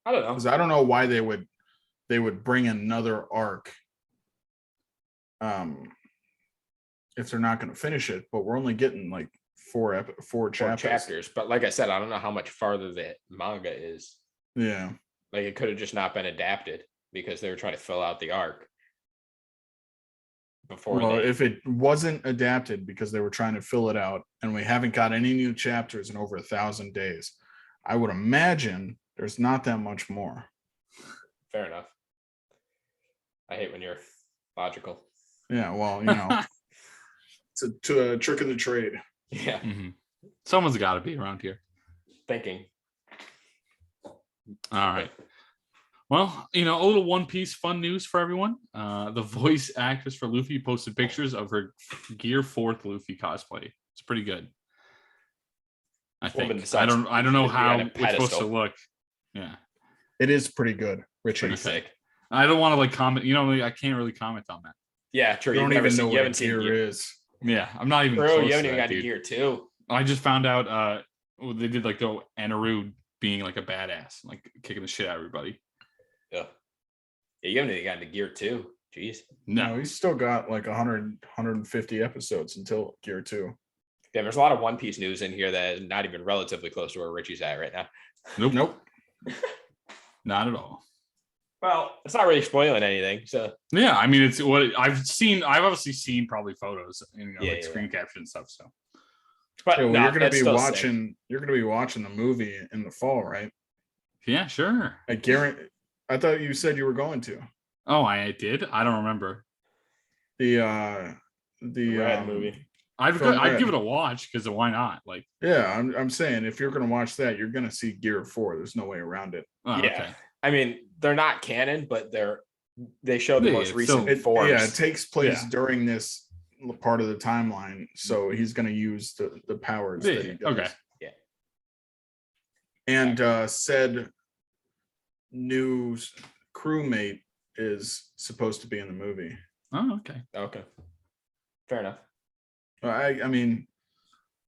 I don't know. Because I don't know why they would bring another arc if they're not going to finish it, but we're only getting like four Four chapters. chapters, but like I said, I don't know how much farther the manga is. Yeah. Like it could have just not been adapted because they were trying to fill out the arc before Well, they. if it wasn't adapted because they were trying to fill it out and we haven't got any new chapters in over 1,000 days, I would imagine there's not that much more. Fair enough. I hate when you're logical. Yeah, well, you know, it's a trick of the trade. Yeah, Someone's got to be around here. thinking. All right. Well, a little One Piece fun news for everyone. The voice actress for Luffy posted pictures of her Gear 4th Luffy cosplay. It's pretty good. I Woman think. decides I don't know to be on how a it's supposed to pedestal. look. Yeah. It is pretty good, Richie. Pretty Okay. sick. I don't want to comment. I can't really comment on that. Yeah, true. You don't You've never even know seen, you what a haven't seen gear gear. is. Yeah, I'm not even Bro, close you haven't to even that, got to dude. gear too. I just found out they did like the Anaru being like a badass, like kicking the shit out of everybody. Yeah. Yeah, you haven't even gotten to gear 2. Jeez. No, he's still got like 100, 150 episodes until Gear 2. Damn, there's a lot of One Piece news in here that is not even relatively close to where Richie's at right now. Nope. Not at all. Well, it's not really spoiling anything. So Yeah, I mean, it's what I've seen. I've obviously seen probably photos, Yeah, like screen capture and stuff. So but Yeah, well, no, you're gonna that's be still watching. sick. You're gonna be watching the movie in the fall, right? yeah, sure. I guarantee. I thought you said you were going to Oh, I did. I don't remember. the The Red movie. I'd From I'd Red. give it a watch because why not? Like, Yeah, I'm saying if you're gonna watch that, you're gonna see Gear 4. There's no way around it. oh, Yeah. okay. I mean, they're not canon, but they show the Yeah, most it's recent still- forms. Yeah, it takes place Yeah. during this part of the timeline, so he's gonna use the powers that he Yeah, does. okay. Yeah. And said new crewmate is supposed to be in the movie. Oh, okay. Okay. Fair enough. I mean,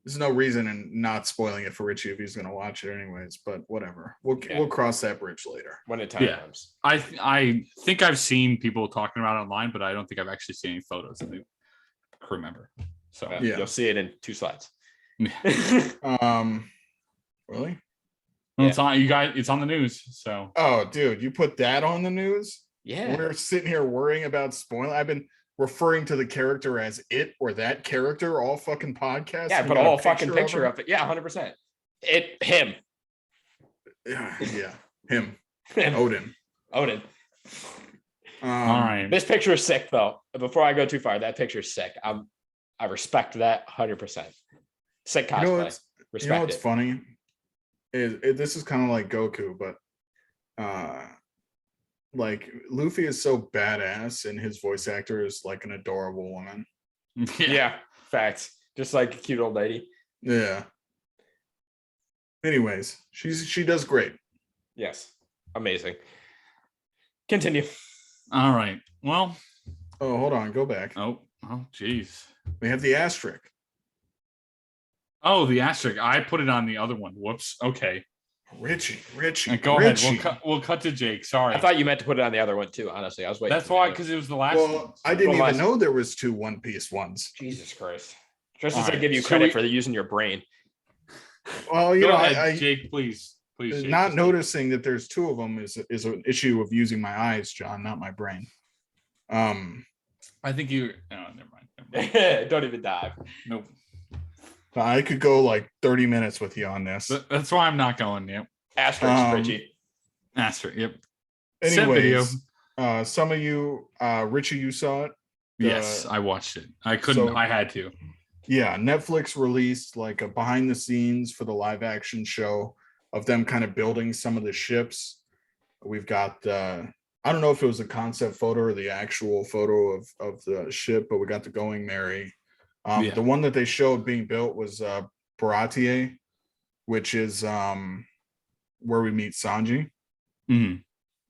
there's no reason in not spoiling it for Richie if he's going to watch it anyways. But whatever, we'll cross that bridge later. When the time Yeah. comes. I think I've seen people talking about it online, but I don't think I've actually seen any photos of the crew member. So Yeah. You'll see it in 2 slides. Really? Well, it's on you guys. It's on the news. So Oh, dude, you put that on the news? Yeah. We're sitting here worrying about spoiling. I've been referring to the character as it or that character all fucking podcast. Yeah, We put a got whole fucking of picture him. of it. Yeah, 100%. Him. Yeah, him, Him. Odin. all right. This picture is sick though. Before I go too far, that picture is sick. I respect that 100%. Sick cosplay. You know what's Respect it. funny? This is kind of like Goku, but like Luffy is so badass, and his voice actor is like an adorable woman. Yeah, facts. Just like a cute old lady. Yeah. Anyways, she does great. Yes. Amazing. Continue. All right. Well. Oh, hold on, go back. Oh, geez. We have the asterisk. Oh, the asterisk. I put it on the other one. Whoops. Okay. Richie. Go ahead. Richie. We'll cut to Jake. Sorry. I thought you meant to put it on the other one too. Honestly, I was waiting. That's for why, that. because it was the last one. Well, I didn't Well, even know there was 2 One Piece ones. Jesus Christ. Just as All I right, give you so credit we- for using your brain. Well, you Go know, ahead, I Jake, please. Jake, not just- noticing that there's 2 of them is an issue of using my eyes, John, not my brain. I think you. Oh, never mind. Don't even dive. Nope. I could go like 30 minutes with you on this. That's why I'm not going. Yep. Asterisk, Richie. Asterisk. Yep. Set video. Anyways, some of you, Richie, you saw it. Yes, I watched it. I couldn't. So- I had to. Yeah, Netflix released like a behind the scenes for the live action show of them kind of building some of the ships. We've got I don't know if it was a concept photo or the actual photo of the ship, but we got the Going Merry. Yeah. The one that they showed being built was Baratier, which is where we meet Sanji. Mhm.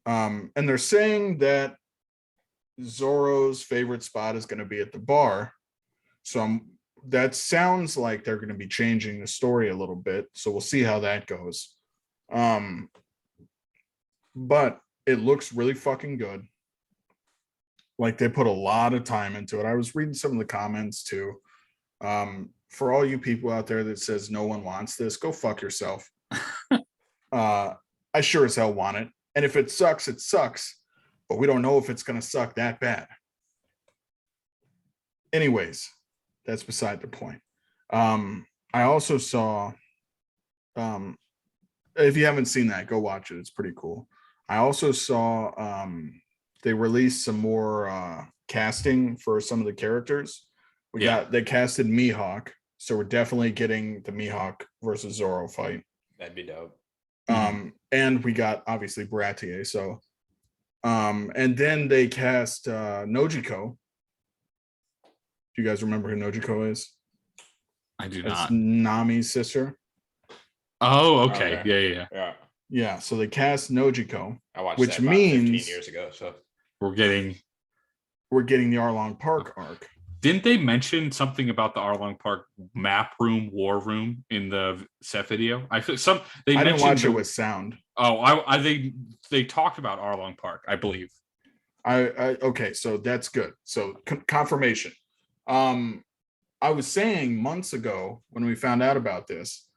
And they're saying that Zoro's favorite spot is going to be at the bar. So that sounds like they're going to be changing the story a little bit. So we'll see how that goes. But it looks really fucking good. Like they put a lot of time into it. I was reading some of the comments too. For all you people out there that says no one wants this, go fuck yourself. I sure as hell want it. And if it sucks, it sucks. But we don't know if it's going to suck that bad. Anyways, that's beside the point. I also saw, if you haven't seen that, go watch it. It's pretty cool. I also saw they released some more casting for some of the characters. They casted Mihawk, so we're definitely getting the Mihawk versus Zoro fight. That'd be dope. And we got obviously Baratier. So, and then they cast Nojiko. Do you guys remember who Nojiko is? I do It's not. Nami's sister. Oh, okay. Yeah. Yeah. Yeah, so they cast Nojiko, I watched which that about 15 means years ago. So We're getting. we're getting the Arlong Park arc. Didn't they mention something about the Arlong Park map room, war room in the set video? I feel some. They I didn't mentioned watch it with sound. Oh, they talked about Arlong Park, I believe. I okay, so that's good. So confirmation. I was saying months ago when we found out about this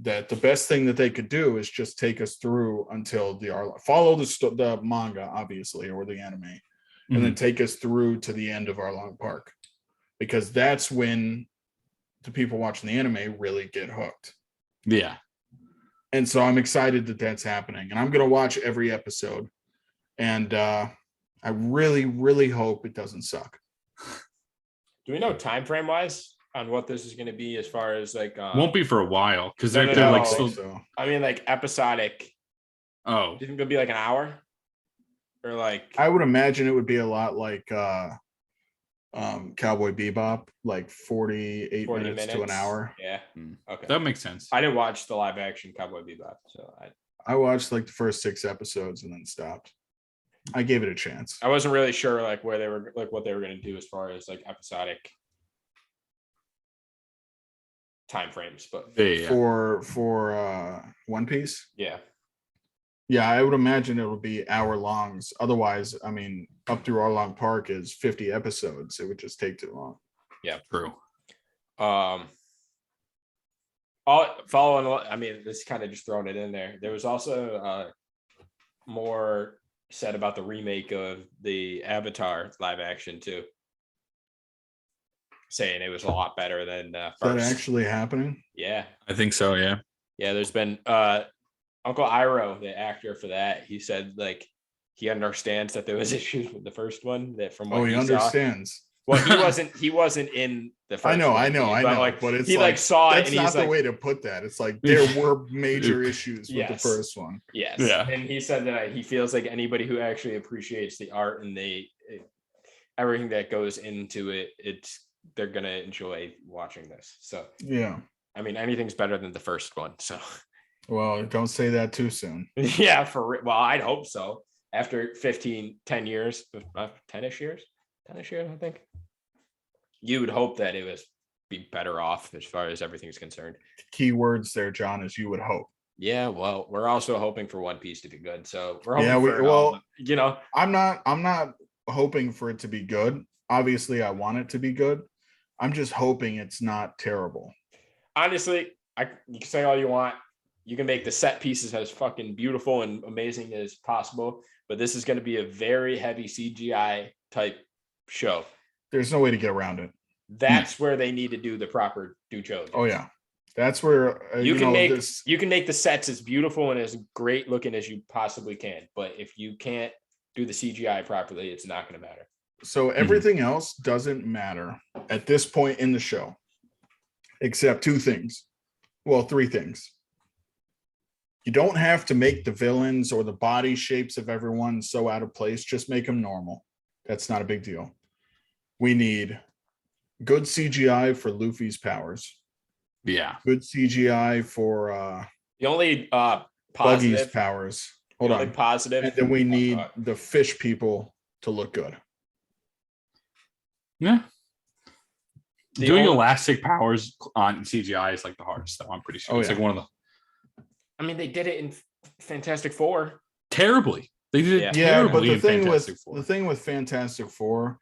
that the best thing that they could do is just take us through until follow the manga, obviously, or the anime, and then take us through to the end of Arlong Park, because that's when the people watching the anime really get hooked. Yeah. And so I'm excited that that's happening, and I'm gonna watch every episode, and I really, really hope it doesn't suck. do we know time frame wise on what this is going to be as far as like Won't be for a while because No, they're, no, they're no. like I think still. so. I mean like episodic. Oh, Do you think it'll be like an hour? Or like I would imagine it would be a lot like Cowboy Bebop, like 48 40 minutes to an hour. Yeah. Hmm. Okay. that makes sense. I didn't watch the live action Cowboy Bebop, so I watched like the first 6 episodes and then stopped. I gave it a chance. I wasn't really sure like where they were like what they were going to do as far as like episodic time frames, but Yeah. For One Piece. yeah. Yeah, I would imagine it would be hour longs. Otherwise, I mean, up through Arlong Park is 50 episodes. It would just take too long. Yeah. True. Following, I mean, this kind of just throwing it in there. There was also more said about the remake of the Avatar live action too, saying it was a lot better than Is that first. actually happening? Yeah, I think so. Yeah. yeah. There's been Uncle Iroh, the actor for that. He said like he understands that there was issues with the first one. That from what Oh, he saw. understands. Well, he wasn't in the first. I know, one, but But it's he like saw it that's and not he's the like, way to put that. It's like there were major issues with the Yes. first one. yes, Yeah. and he said that he feels like anybody who actually appreciates the art and everything that goes into it, they're gonna enjoy watching this. So, Yeah. I mean, anything's better than the first one. So, Well, don't say that too soon. yeah, well, I'd hope so. After 10 years, 10ish years, I think. You would hope that it was be better off as far as everything's concerned. Key words there, John, is you would hope. Yeah, well, we're also hoping for One Piece to be good. So we're hoping Yeah, I'm not hoping for it to be good. Obviously, I want it to be good. I'm just hoping it's not terrible. Honestly, you can say all you want. You can make the set pieces as fucking beautiful and amazing as possible, but this is going to be a very heavy CGI type show. There's no way to get around it. That's where they need to do the proper due diligence. Oh yeah, that's where you can make the sets as beautiful and as great looking as you possibly can, but if you can't do the CGI properly, it's not going to matter. So everything else doesn't matter at this point in the show, except 2 things. Well, 3 things. You don't have to make the villains or the body shapes of everyone so out of place. Just make them normal. That's not a big deal. We need good CGI for Luffy's powers. Yeah. Good CGI for The only Buggy's positive powers. the Hold only on. positive, And then we need the fish people to look good. Yeah. The Doing only- elastic powers on CGI is like the hardest, though. I'm pretty sure. Oh, It's yeah. like one of the I mean, they did it in Fantastic Four. terribly. They did Yeah. it Yeah, terribly but the in thing Fantastic Four. with Fantastic Four,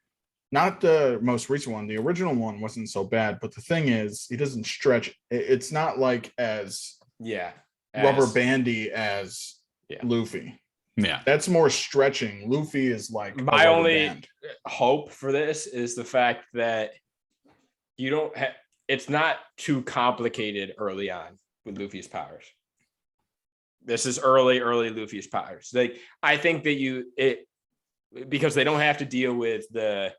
not the most recent one, the original one wasn't so bad. But the thing is, he doesn't stretch. It's not like as Yeah. rubber As- bandy as Yeah. Luffy. Yeah. That's more stretching. Luffy is like a My rubber only- band. Hope for this is the fact that you don't have it's not too complicated early on with Luffy's powers. This is early Luffy's powers. Like I think that because they don't have to deal with the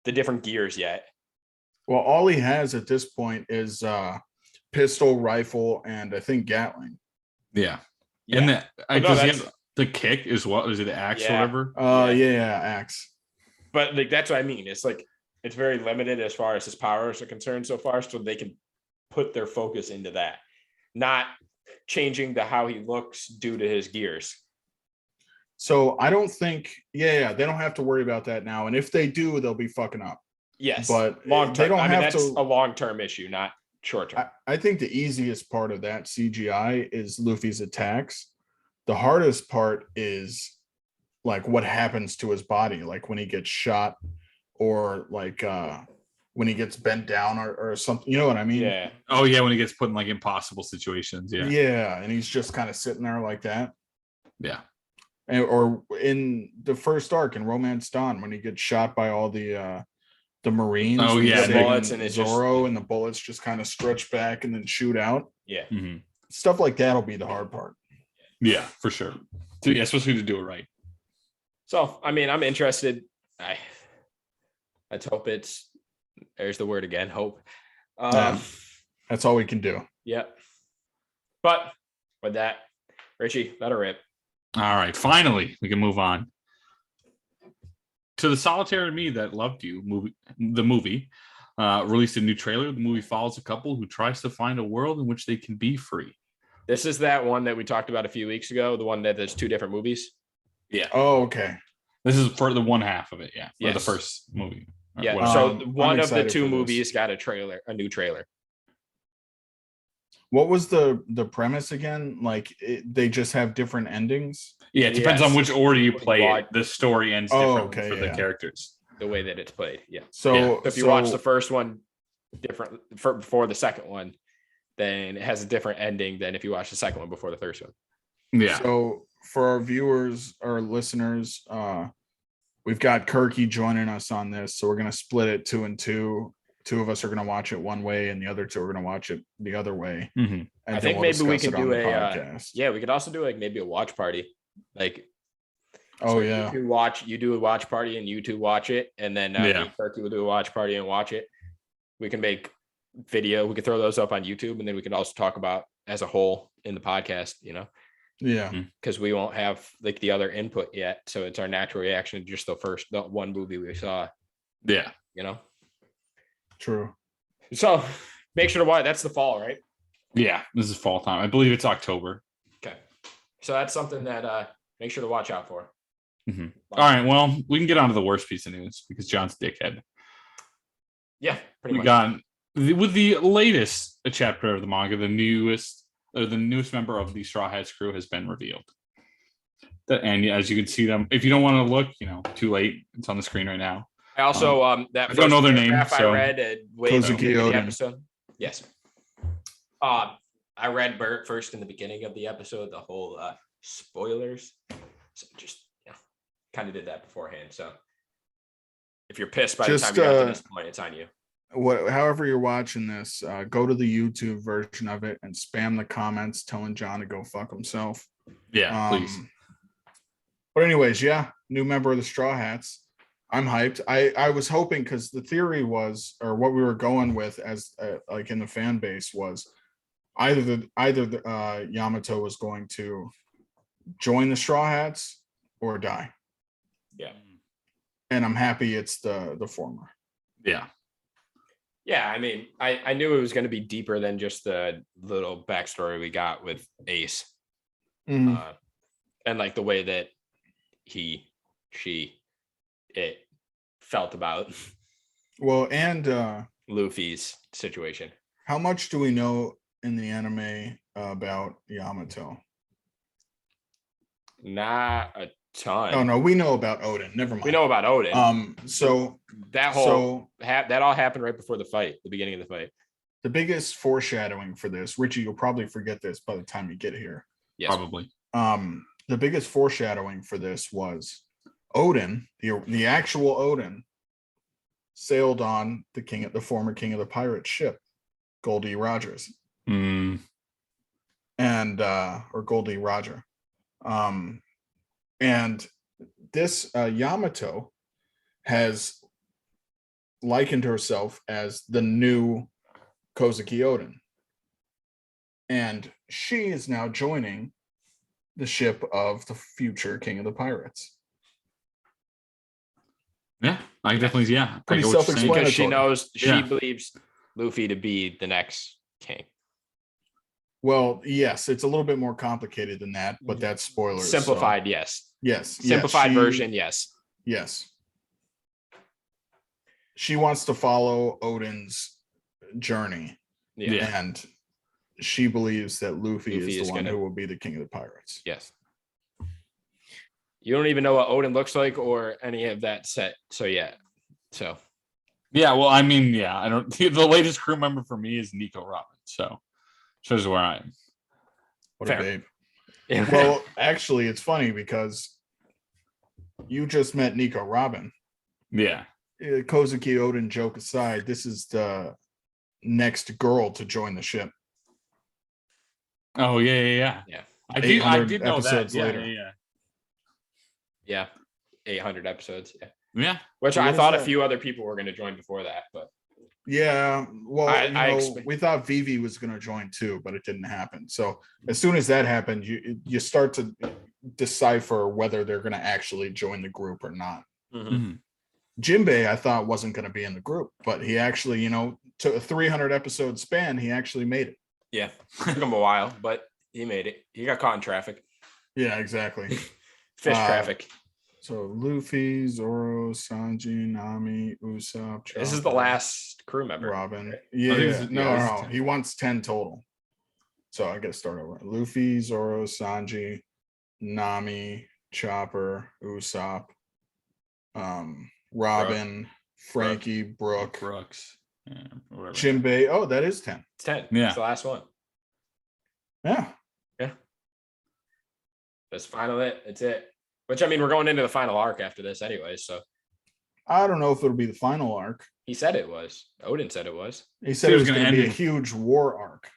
different gears yet. Well, all he has at this point is pistol, rifle, and I think Gatling. Yeah. Yeah. And the, But no, does he that's- have the kick is what? Is it the axe Yeah. or whatever? Yeah, axe. but like that's what I mean. It's like it's very limited as far as his powers are concerned so far, so they can put their focus into that, not changing the how he looks due to his gears. So I don't think, they don't have to worry about that now. And if they do, they'll be fucking up. Yes, But long they term. don't I mean, have that's to- a long term issue, not short term. I think the easiest part of that CGI is Luffy's attacks. The hardest part is like what happens to his body, like when he gets shot or like when he gets bent down or something. You know what I mean? Yeah, Oh yeah, when he gets put in like impossible situations. Yeah. Yeah, and he's just kind of sitting there like that. Yeah. Or in the first arc in Romance Dawn when he gets shot by all the Marines. Oh, when he's yeah, saving bullets and it just- Zoro and the bullets just kind of stretch back and then shoot out. yeah. Mhm. Stuff like that'll be the hard part. Yeah, for sure. So, yeah, especially to do it right. So I mean, I'm interested. Let's hope it's. There's the word again. Hope. Yeah. That's all we can do. Yep. But with that, Richie, let her rip. All right, finally we can move on to the Solitaire Me That Loved You movie. The movie released a new trailer. The movie follows a couple who tries to find a world in which they can be free. This is that one that we talked about a few weeks ago. The one that there's two different movies. Yeah, Oh, okay. this is for the one half of it. Yeah, for the Yes. first movie. Yeah. Well, So I'm one of the excited two for this. movies got a new trailer. What was the premise again? Like they just have different endings. yeah, it depends on Yes. which order you play Why- it. The story ends Oh, differently okay, for the yeah. characters. The way that it's played. Yeah. So, Yeah. So if you watch the first one different before the second one, then it has a different ending than if you watch the second one before the first one. Yeah, So for our viewers or listeners, we've got Kirky joining us on this. So we're gonna split it 2 and 2. 2 of us are gonna watch it one way, and the other 2 are gonna watch it the other way. Mhm. And I then think we'll maybe we discuss can it on do the a podcast. yeah, we could also do like maybe a watch party. Like Oh so yeah. you do a watch party and you two watch it, and then me and Turkey will do a watch party and watch it. We can make video, we could throw those up on YouTube, and then we can also talk about as a whole in the podcast, Yeah. because we won't have like the other input yet. So it's our natural reaction to just the one movie we saw, yeah. True. So make sure to watch. That's the fall, right? Yeah, this is fall time. I believe it's October. Okay. So that's something that make sure to watch out for. Mhm. All right, well, we can get on to the worst piece of news because John's a dickhead. Yeah, pretty We much. got with the latest chapter of the manga, the newest member of the Straw Hats crew has been revealed. And as you can see them, if you don't want to look, too late. It's on the screen right now. I also that I don't know their name, paragraph I so- read way Kozuki at the beginning of the Oden. episode. Yes. I read Bert first in the beginning of the episode, the whole spoilers. So just kind of did that beforehand. So if you're pissed by Just, the time you got to this point, it's on you. However you're watching this, go to the YouTube version of it and spam the comments telling John to go fuck himself. Yeah, please. But anyways, yeah, new member of the Straw Hats. I'm hyped. I was hoping because the theory was, or what we were going with as like in the fan base was, either Yamato was going to join the Straw Hats or die, Yeah. and I'm happy it's the former. Yeah. Yeah, I mean, I knew it was going to be deeper than just the little backstory we got with Ace, Mhm. and like the way that it felt about Well, and Luffy's situation. how much do we know in the anime about Yamato? Not a ton. Oh no, we know about Odin. Never mind. We know about Odin. So that that all happened right before the fight, the beginning of the fight. the biggest foreshadowing for this, Richie, you'll probably forget this by the time you get here. Yes. Probably. The biggest foreshadowing for this was Odin, the actual Odin, sailed on the former king of the pirates ship, Goldie Rogers, Mm, and or Goldie Roger. And this Yamato has likened herself as the new Kozuki Odin. And she is now joining the ship of the future King of the Pirates. Yeah, I definitely, yeah. I Pretty get what you're saying. Because she Explanatory. knows she Yeah. believes Luffy to be the next king. Well, yes, it's a little bit more complicated than that, but that's spoilers. so- Simplified, yes. yes. Simplified she- version, yes. Yes. She wants to follow Odin's journey, Yeah. Yeah. and she believes that Luffy Luffy is is the one gonna- who will be the king of the pirates. Yes. You don't even know what Odin looks like or any of that set. So yeah. So Yeah, well, I mean, yeah, I don't. The latest crew member for me is Nico Robin, so shows where I am. What Fair. a babe. yeah. Well, actually, it's funny because you just met Nico Robin. Yeah, Kozuki Odin joke aside, this is the next girl to join the ship. oh yeah. Yeah. I 800 did know that. episodes Yeah, later. Yeah. 800 episodes. Yeah. yeah. Which What I is thought a that? few other people were going to join before that, but Yeah, well, I expect- we thought Vivi was going to join too, but it didn't happen. So as soon as that happened, you start to decipher whether they're going to actually join the group or not. Mhm. Jinbei, I thought wasn't going to be in the group, but he actually, to a 300 episode span, he actually made it. yeah, took him a while, but he made it. He got caught in traffic, Yeah, exactly. fish Uh, traffic. So Luffy, Zoro, Sanji, Nami, Usopp. This is the Chopper, last crew member. Robin. think Yeah, this is- no, this is no, 10. he wants 10 total. So I got to start over. Luffy, Zoro, Sanji, Nami, Chopper, Usopp, Robin, Frankie, Brooke, Brooks, yeah, whatever. Jinbei. Oh, that is 10. It's 10. Yeah. It's the last one. Yeah. That's final it. It's it. Which I mean, we're going into the final arc after this anyway. So I don't know if it'll be the final arc. he said it was. Odin said it was. He said He it was was gonna going to be end a in- huge war arc.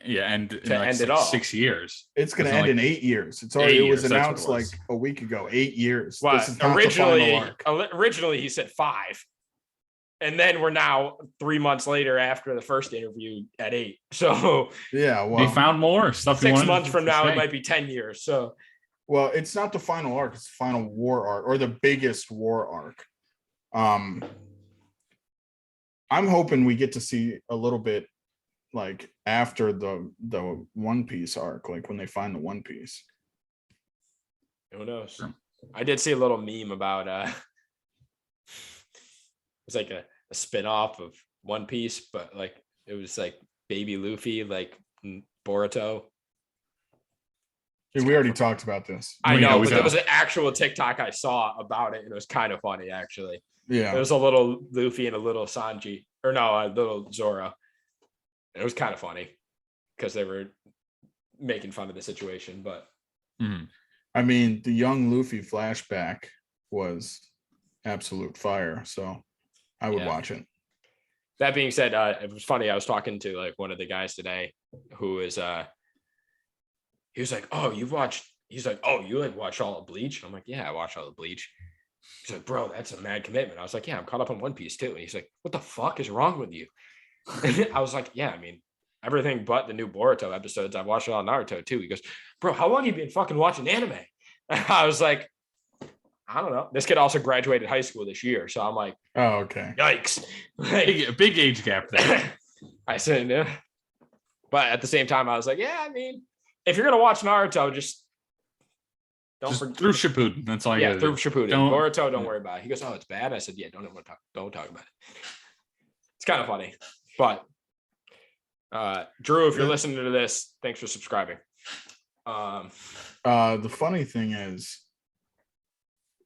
Yeah, and in To the next, end it like, all. 6 years. It's going to It's not end like- in 8 years. It's already. 8 It was years, that's what it announced like was. a week ago. 8 years. Well, This is not the final originally arc. he said 5. And then we're now 3 months later after the first interview at 8. So Yeah. They Well, found more stuff. they 6 wanted months to from now, say. it might be 10 years. So well, it's not the final arc. It's the final war arc or the biggest war arc. I'm hoping we get to see a little bit like after the One Piece arc, like when they find the One Piece. who knows? Sure. I did see a little meme about it's like a spin-off of One Piece, but like it was like baby Luffy, like Boruto. Yeah, we already talked about this. I We know, know, we but there know. was an actual TikTok I saw about it, and it was kind of funny actually. Yeah. There was a little Luffy and a little Sanji, or no, a little Zoro. It was kind of funny because they were making fun of the situation, but Mhm. I mean, the young Luffy flashback was absolute fire. So I would Yeah. watch it. that being said, it was funny. I was talking to like one of the guys today who is he was like, "Oh, you've watched?" He's like, "Oh, you like watched all of Bleach?" And I'm like, "Yeah, I watched all of Bleach." He's like, "Bro, that's a mad commitment." I was like, "Yeah, I'm caught up on One Piece too." And he's like, "What the fuck is wrong with you?" I was like, "Yeah, I mean, everything but the new Boruto episodes. I've watched it on Naruto too." He goes, "Bro, how long have you been fucking watching anime?" I was like, "I don't know." This kid also graduated high school this year, so I'm like, Oh, okay. "Yikes!" Like, Big age gap there. I said, yeah. But at the same time, I was like, "Yeah, I mean, if you're gonna watch Naruto, just don't Just forget through Shippuden. That's all you yeah, gotta through do. Shippuden. Don't- Boruto, don't yeah. worry about it." He goes, "Oh, it's bad." I said, "Yeah, don't talk about it." It's kind of funny, but Drew, if you're listening to this, thanks for subscribing. The funny thing is,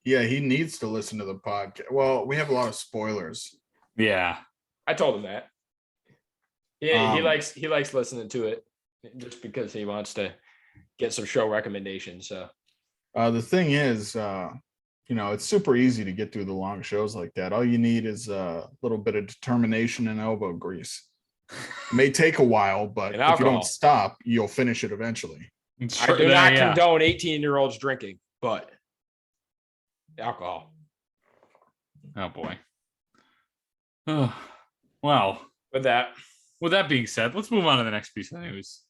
yeah, he needs to listen to the podcast. Well, we have a lot of spoilers. Yeah. I told him that. Yeah, he Um, likes listening to it just because he wants to get some show recommendations. So The thing is, it's super easy to get through the long shows like that. All you need is a little bit of determination and elbow grease. It may take a while, but And if you alcohol. don't stop, you'll finish it eventually. I do not condone 18-year-olds drinking, but alcohol. Oh boy. Oh, well, With that, with that being said, let's move on to the next piece of news.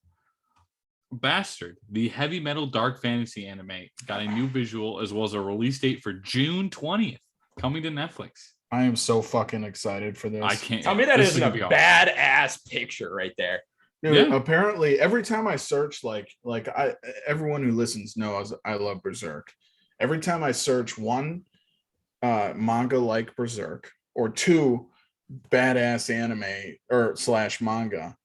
Bastard, the heavy metal dark fantasy anime, got a new visual as well as a release date for June 20th, coming to Netflix. I am so fucking excited for this. I can't Tell me that this isn't is a gonna be awesome. badass picture right there. Dude, Yeah. apparently every time I search, everyone who listens knows I love Berserk. Every time I search one manga like Berserk or two badass anime or / manga,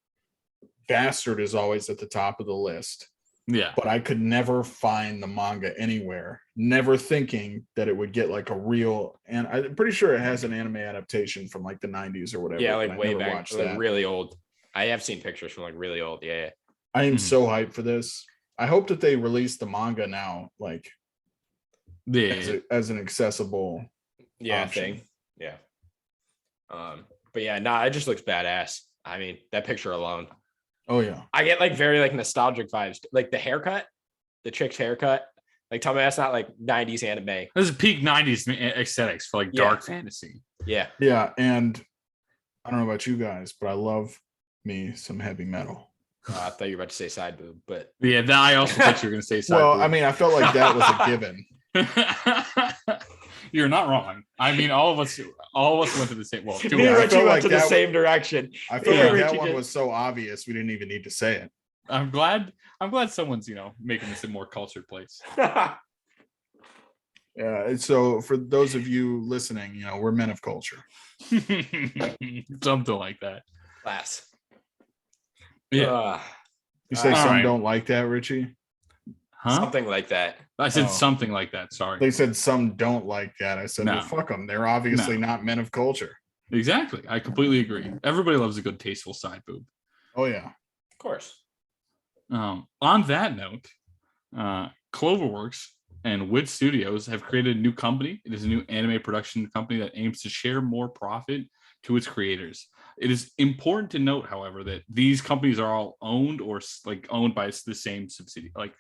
Bastard is always at the top of the list. Yeah. But I could never find the manga anywhere, never thinking that it would get like a real, and I'm pretty sure it has an anime adaptation from like the 90s or whatever. Yeah, but like I way never back, watched like that. really old. I have seen pictures from like really old. Yeah. I am Mhm. so hyped for this. I hope that they release the manga now, like Yeah. as an accessible. Yeah, Option. thing. Yeah. But yeah, nah, it just looks badass. I mean, that picture alone. Oh yeah, I get like very like nostalgic vibes. Like the haircut, the chick's haircut. Like tell me that's not like 90s anime. This is peak 90s aesthetics for like Yeah. dark fantasy. Yeah. yeah, and I don't know about you guys, but I love me some heavy metal. I thought you were about to say side boob, but Yeah, that I also thought you were gonna say side Well, boob. I mean, I felt like that was a given. You're not wrong. I mean, all of us went to the same. Well, two me and I of us. Richie felt went like to the that same direction. I feel Yeah, like Richie that one did. was so obvious we didn't even need to say it. I'm glad someone's making this a more cultured place. Yeah. And so for those of you listening, we're men of culture. Something like that. Class. Yeah. You say All some right. don't like that, Richie? Huh? Something like that. I said Oh. something like that. Sorry. They said some don't like that. I said, No. well, fuck them. They're obviously No. not men of culture. Exactly. I completely agree. Everybody loves a good tasteful side boob. Oh yeah. Of course. On that note, Cloverworks and Wit Studios have created a new company. It is a new anime production company that aims to share more profit to its creators. It is important to note, however, that these companies are all owned or like owned by the same subsidiary, like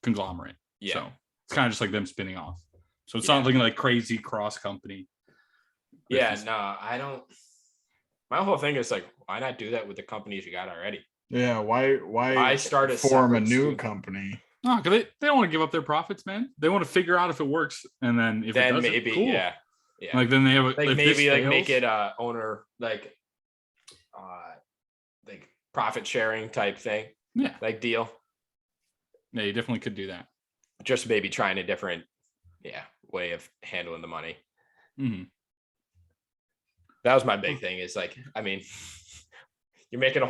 conglomerate. Yeah. So it's kind of just like them spinning off. So it's Yeah. not looking like crazy cross company. Yeah, business. no, I don't. My whole thing is like, why not do that with the companies you got already? Yeah. Why I start a form a separate new studio. company? No, because they don't want to give up their profits, man. They want to figure out if it works, and then if it Then doesn't, maybe, cool. yeah. Like then they have Like if this maybe like make fails- it owner like profit sharing type thing. Yeah. Like deal. Yeah, you definitely could do that. Just maybe trying a different way of handling the money. Mhm. That was my big thing is like, I mean, you're making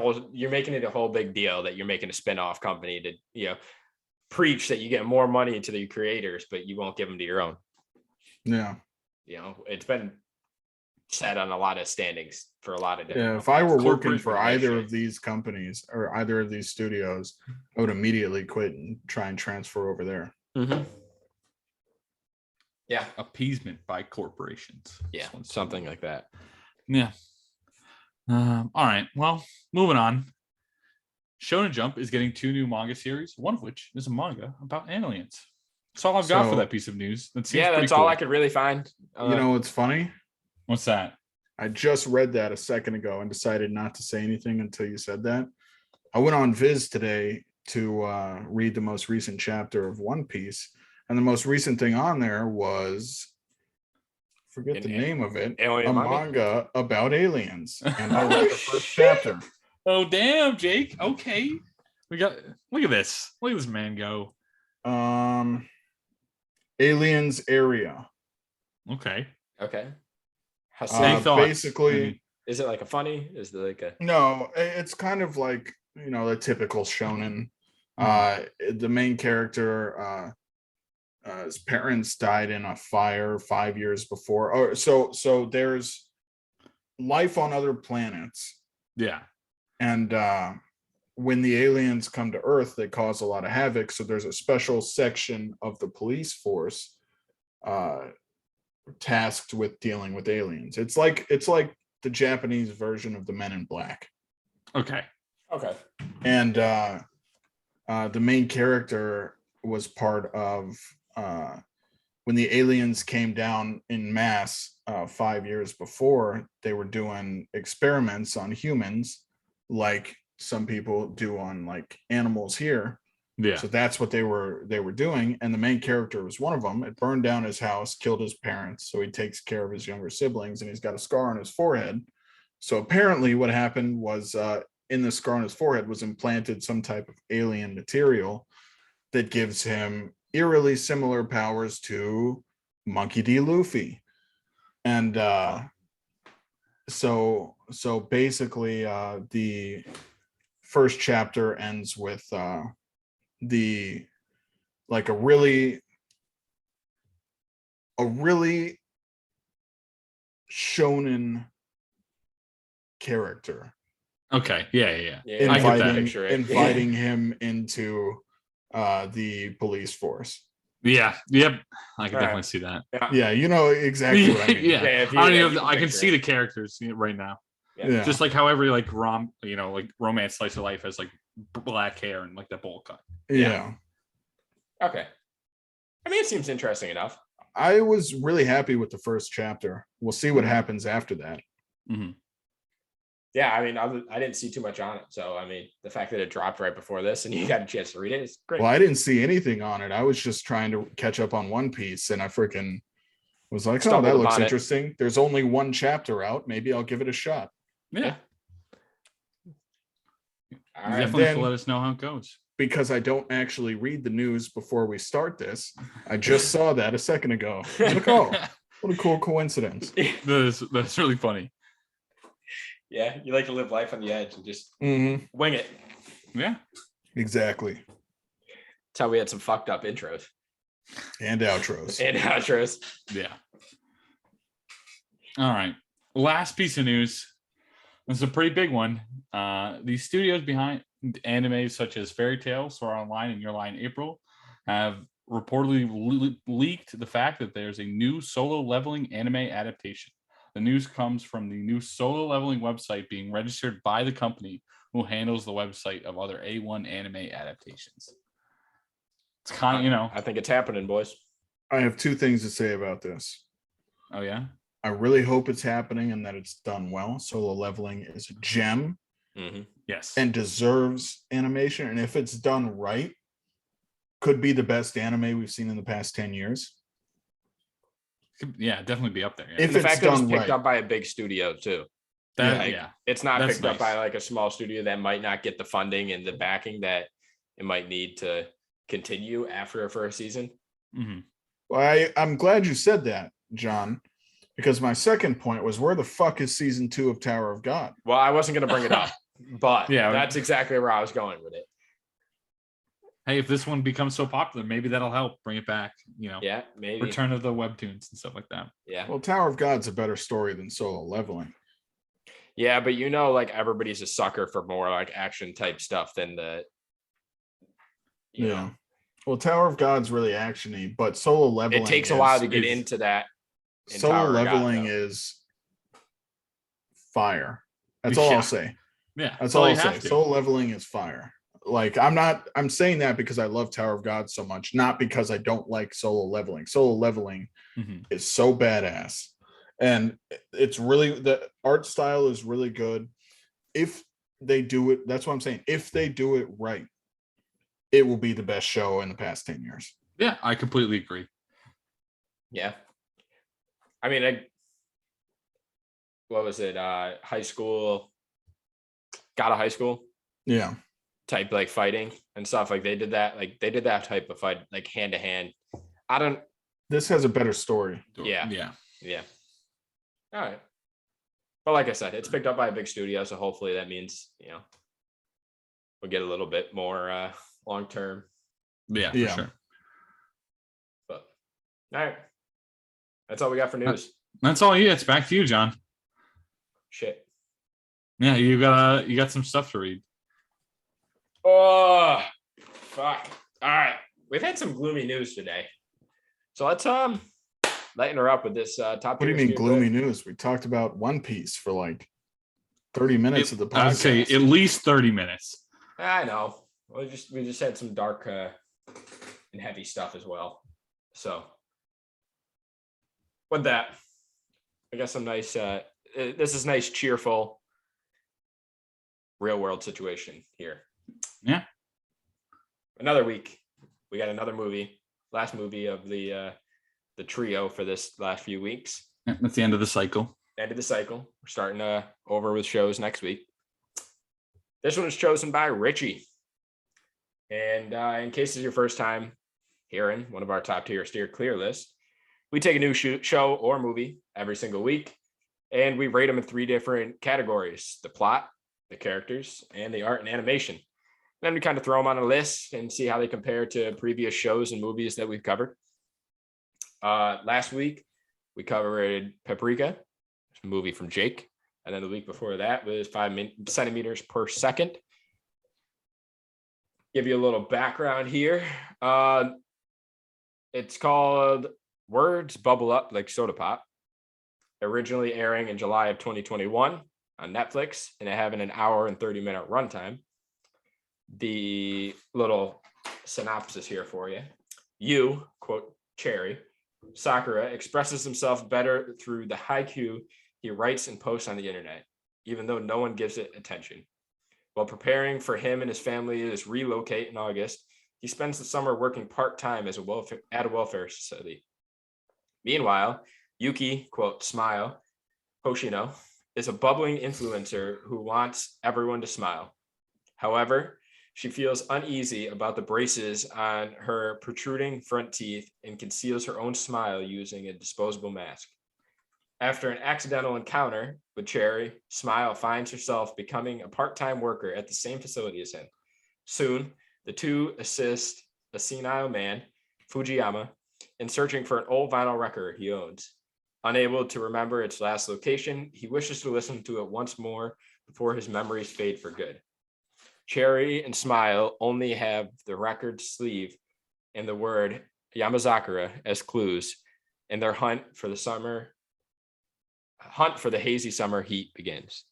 it a whole big deal that you're making a spin-off company to, preach that you get more money to the creators, but you won't give them to your own. Yeah. It's been said on a lot of standings for a lot of different Yeah. If I were companies. working Corporate for either relations. of these companies or either of these studios, I would immediately quit and try and transfer over there. Mhm. Yeah, Appeasement by corporations. yeah, This one's- something like that. Yeah. All right. Well, moving on. Shonen Jump is getting 2 new manga series, one of which is a manga about aliens. That's all I've got for So- that piece of news. That seems Yeah, pretty that's all cool. I could really find. What's funny? What's that? I just read that a second ago and decided not to say anything until you said that. I went on Viz today to read the most recent chapter of One Piece, and the most recent thing on there was forget the name of it, Alien a manga? manga about aliens, and I read the first chapter. Oh, damn, Jake. Okay. Look at this. Look at this man go. Aliens area. Okay. Okay. How Any Uh, thoughts? basically, is it like a funny? Is it like a No, it's kind of like the typical shonen. The main character, his parents died in a fire 5 years before. Oh, so there's life on other planets, Yeah. and when the aliens come to Earth, they cause a lot of havoc. So there's a special section of the police force tasked with dealing with aliens. It's like the Japanese version of the Men in Black. Okay. okay? And the main character was part of when the aliens came down in mass 5 years before. They were doing experiments on humans like some people do on like animals here, Yeah. So that's what they were doing, and the main character was one of them. It burned down his house, killed his parents, so he takes care of his younger siblings, and he's got a scar on his forehead. So apparently, what happened was in the scar on his forehead was implanted some type of alien material that gives him eerily similar powers to Monkey D. Luffy, and so basically, the first chapter ends with the like a really shonen character Okay. Yeah. Yeah, I get that. inviting Picture it. inviting him into the police force. Yeah. Yep. I can All right. definitely see that. Yeah, you know exactly what I mean. Yeah. Yeah, if you- I don't yeah, even, you can I can picture see it. the characters right now. Yeah. Just like how every like like romance slice of life has like black hair and like that bowl cut. Yeah. Okay. I mean, it seems interesting enough. I was really happy with the first chapter. We'll see what happens after that. Mm-hmm. Yeah, I mean, I didn't see too much on it. So, I mean, the fact that it dropped right before this and you got a chance to read it is great. Well, I didn't see anything on it. I was just trying to catch up on One Piece, and I freaking was like, oh, Stumbled that looks upon it. interesting. There's only one chapter out. Maybe I'll give it a shot. Yeah. All You right. definitely have then- to let us know how it goes. Because I don't actually read the news before we start this. I just saw that a second ago. I'm like, oh, what a cool coincidence. That's really funny. Yeah, you like to live life on the edge and just Mhm. wing it. Yeah. Exactly. That's how we had some fucked up intros And outros. and outros. Yeah. All right. Last piece of news. This is a pretty big one. The studios behind anime such as Fairy Tail, Sword Online, and Your Lie in April have reportedly leaked the fact that there's a new Solo Leveling anime adaptation. The news comes from the new Solo Leveling website being registered by the company who handles the website of other A1 anime adaptations. It's kind of, you know. I think it's happening, boys. I have two things to say about this. Oh, yeah. I really hope it's happening and that it's done well. Solo Leveling is a gem Mm-hmm. Yes. and deserves animation. And if it's done right, could be the best anime we've seen in the past 10 years. Yeah, definitely be up there. Yeah. If And the it's fact that it's done picked right. up by a big studio too. That- like, yeah. It's not That's picked up by nice. like a small studio that might not get the funding and the backing that it might need to continue after a first season. Mm-hmm. Well, I'm glad you said that, John, because my second point was where the fuck is season 2 of Tower of God? Well, I wasn't going to bring it up, but Yeah. that's exactly where I was going with it. Hey, if this one becomes so popular, maybe that'll help bring it back. You know, Yeah, maybe. return of the webtoons and stuff like that. Yeah. Well, Tower of God's a better story than Solo Leveling. Yeah, but you know, like everybody's a sucker for more like action type stuff than the you know, Well, Tower of God's really actiony, but Solo Leveling it takes a while is- to get is- into that. in Solo Tower of God, Leveling though. is fire. That's all Yeah. I'll say. Yeah, That's all I'll you say. have to. Solo Leveling is fire. Like I'm saying that because I love Tower of God so much, not because I don't like Solo Leveling. Solo Leveling Mhm. is so badass. And it's really, the art style is really good. If they do it, that's what I'm saying. If they do it right, it will be the best show in the past 10 years. Yeah, I completely agree. Yeah. I mean, what was it? High school, got a high school Yeah. type like fighting and stuff. Like they did that type of fight, like hand to hand. I don't, This has a better story. Yeah. Yeah. yeah. All right. But like I said, it's picked up by a big studio. So hopefully that means, we'll get a little bit more long term. Yeah, for Yeah. sure. But all right. That's all we got for news. That's all you. It's back to you, John. Shit. Yeah, you got some stuff to read. Oh, fuck. All right. We've had some gloomy news today. So let's lighten her up with this top. What do you mean gloomy news? We talked about One Piece for like 30 minutes of the I would say podcast. at least 30 minutes. I know. We just had some dark and heavy stuff as well. So with that, I got some nice this is nice, cheerful, real world situation here. Yeah. another week. We got another movie, last movie of the trio for this last few weeks. That's the end of the cycle. End of the cycle. We're starting over with shows next week. This one was chosen by Richie. And in case it's your first time hearing one of our top tier steer clear lists, we take a new show or movie every single week, and we rate them in 3 different categories: the plot, the characters, and the art and animation. Then we kind of throw them on a list and see how they compare to previous shows and movies that we've covered. Last week, we covered Paprika, a movie from Jake. And then the week before that was 5 centimeters per second. Give you a little background here. It's called Words Bubble Up Like Soda Pop. Originally airing in July of 2021 on Netflix, and having an hour and 30-minute runtime. The little synopsis here for you. You, quote, Cherry, Sakura expresses himself better through the haiku he writes and posts on the internet, even though no one gives it attention. While preparing for him and his family to relocate in August, he spends the summer working part-time at a welfare facility. Meanwhile, Yuki, quote, Smile, Hoshino, is a bubbling influencer who wants everyone to smile. However, she feels uneasy about the braces on her protruding front teeth and conceals her own smile using a disposable mask. After an accidental encounter with Cherry, Smile finds herself becoming a part-time worker at the same facility as him. Soon, the two assist a senile man, Fujiyama, in searching for an old vinyl record he owns. Unable to remember its last location, he wishes to listen to it once more before his memories fade for good. Cherry and Smile only have the record sleeve and the word Yamazakura as clues, and their hunt for the hazy summer heat begins.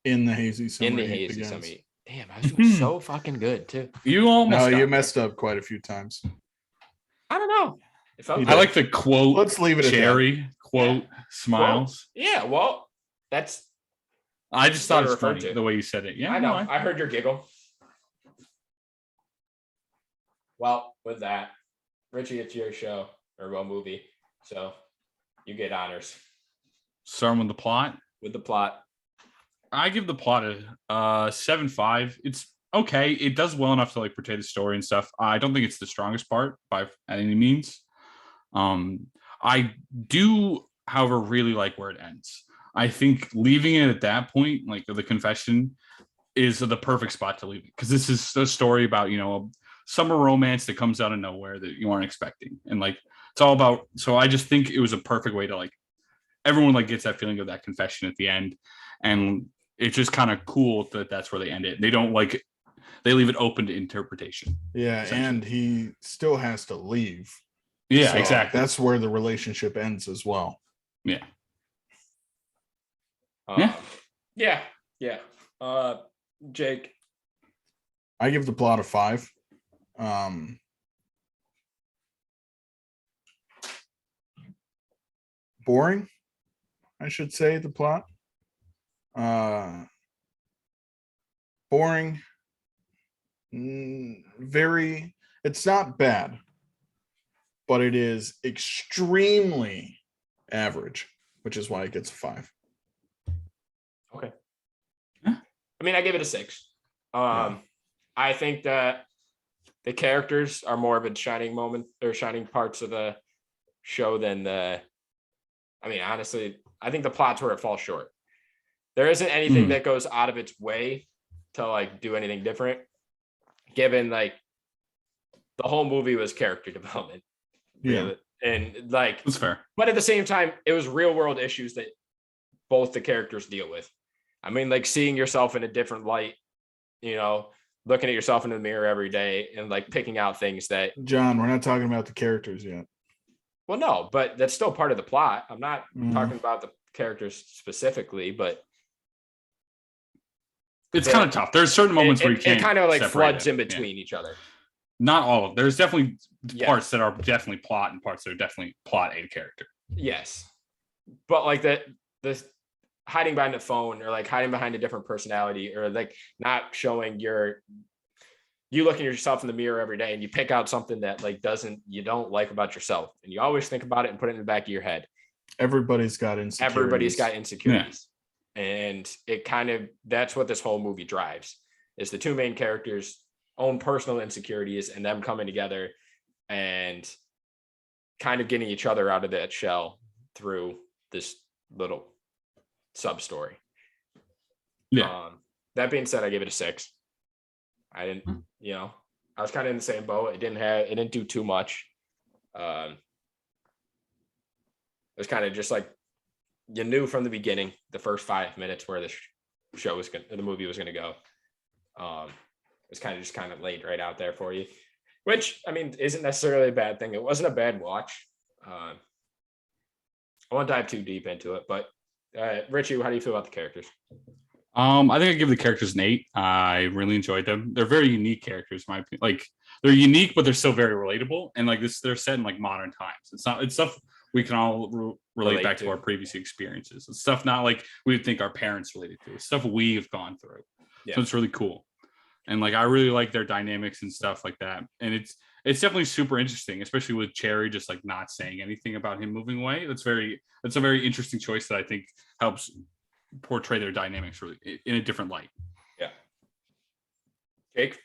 In the hazy summer In the heat hazy begins. summer heat. Damn, I was doing so fucking good too. You almost No, you got messed up quite a few times. I don't know. It felt You there. I like the quote. Let's leave it at Cherry quote smiles. Yeah, well, that's I just thought what it's I referred funny to. the way you said it. Yeah, I know. no, I heard your giggle. Well, with that, Richie, it's your show or movie, so you get honors starting with the plot. with the plot. I give the plot a 7.5. It's okay. It does well enough to like portray the story and stuff. I don't think it's the strongest part by any means. I do, however, really like where it ends. I think leaving it at that point, like the confession, is the perfect spot to leave it, because this is a story about, you know, a summer romance that comes out of nowhere that you aren't expecting, and like it's all about. So I just think it was a perfect way to like everyone like gets that feeling of that confession at the end, and it's just kind of cool that that's where they end it. They don't like they leave it open to interpretation. Yeah, and he still has to leave. Yeah, So exactly. That's where the relationship ends as well. Yeah. Yeah. Jake. I give the plot a 5. Boring, I should say, the plot. Boring. Very, it's not bad, but it is extremely average, which is why it gets a 5. Okay. I mean, I give it a 6. I think that the characters are more of a shining moment or shining parts of the show than honestly, I think the plot's where it falls short. There isn't anything that goes out of its way to like do anything different, given like the whole movie was character development. Yeah. And like, That's fair. but at the same time, it was real world issues that both the characters deal with. I mean, like seeing yourself in a different light, you know, looking at yourself in the mirror every day and like picking out things that. John, we're not talking about the characters yet. Well, no, but that's still part of the plot. I'm not talking about the characters specifically, but it's kind of tough. There's certain moments where you can't. It kind of like floods it. in between each other. Not all of them. There's definitely parts that are definitely plot and parts that are definitely plot and character. Yes, but like the hiding behind the phone or like hiding behind a different personality or like not showing your you look at yourself in the mirror every day and you pick out something that like you don't like about yourself, and you always think about it and put it in the back of your head. Everybody's got insecurities. Everybody's got insecurities. And it kind of, that's what this whole movie drives, is the two main characters' own personal insecurities and them coming together and kind of getting each other out of that shell through this little sub story. Yeah. That being said, I gave it a 6. I didn't, I was kind of in the same boat. It didn't do too much. It was kind of just like, you knew from the beginning, the first 5 minutes, where the movie was going to go. It's kind of laid right out there for you, which, I mean, isn't necessarily a bad thing. It wasn't a bad watch. I won't dive too deep into it, but Richie, how do you feel about the characters? I think I give the characters an 8. I really enjoyed them. They're very unique characters, in my opinion. Like, they're unique, but they're still very relatable. And like this, they're set in like modern times. It's stuff we can all relate back to our previous experiences. It's stuff not like we would think our parents related to. It's stuff we've gone through. Yeah. So it's really cool. And like, I really like their dynamics and stuff like that. And it's definitely super interesting, especially with Cherry just like not saying anything about him moving away. That's a very interesting choice that I think helps portray their dynamics really in a different light. Yeah. Jake?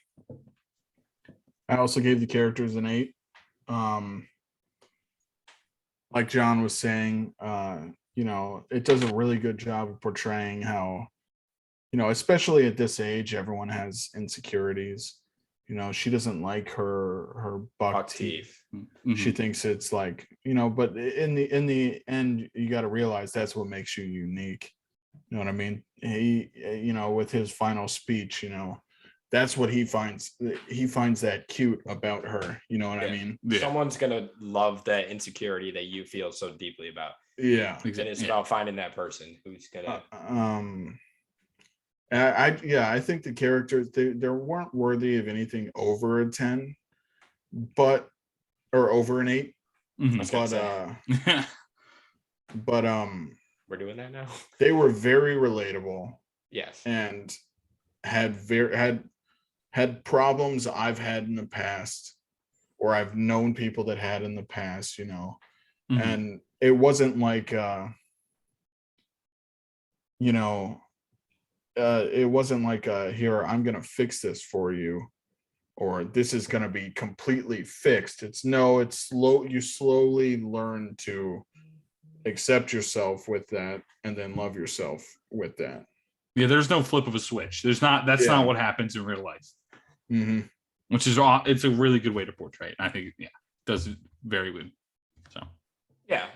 I also gave the characters an 8. Like John was saying, it does a really good job of portraying how, especially at this age, everyone has insecurities. She doesn't like her buck teeth. Mm-hmm. She thinks it's like, but in the end, you got to realize that's what makes you unique. You know what I mean? He, with his final speech, that's what he finds that cute about her. You know what I mean? Yeah. Someone's gonna love that insecurity that you feel so deeply about. Yeah. And it's about finding that person who's gonna I think the characters they weren't worthy of anything over a 10, or over an 8. Mm-hmm. But we're doing that now. They were very relatable. Yes. And had problems I've had in the past, or I've known people that had in the past, Mm-hmm. And it wasn't like it wasn't like here, I'm gonna fix this for you, or this is gonna be completely fixed. It's slow. You slowly learn to accept yourself with that, and then love yourself with that. Yeah, there's no flip of a switch. That's not what happens in real life. Mm-hmm. Which is, it's a really good way to portray it. I think, does it very good. So, yeah.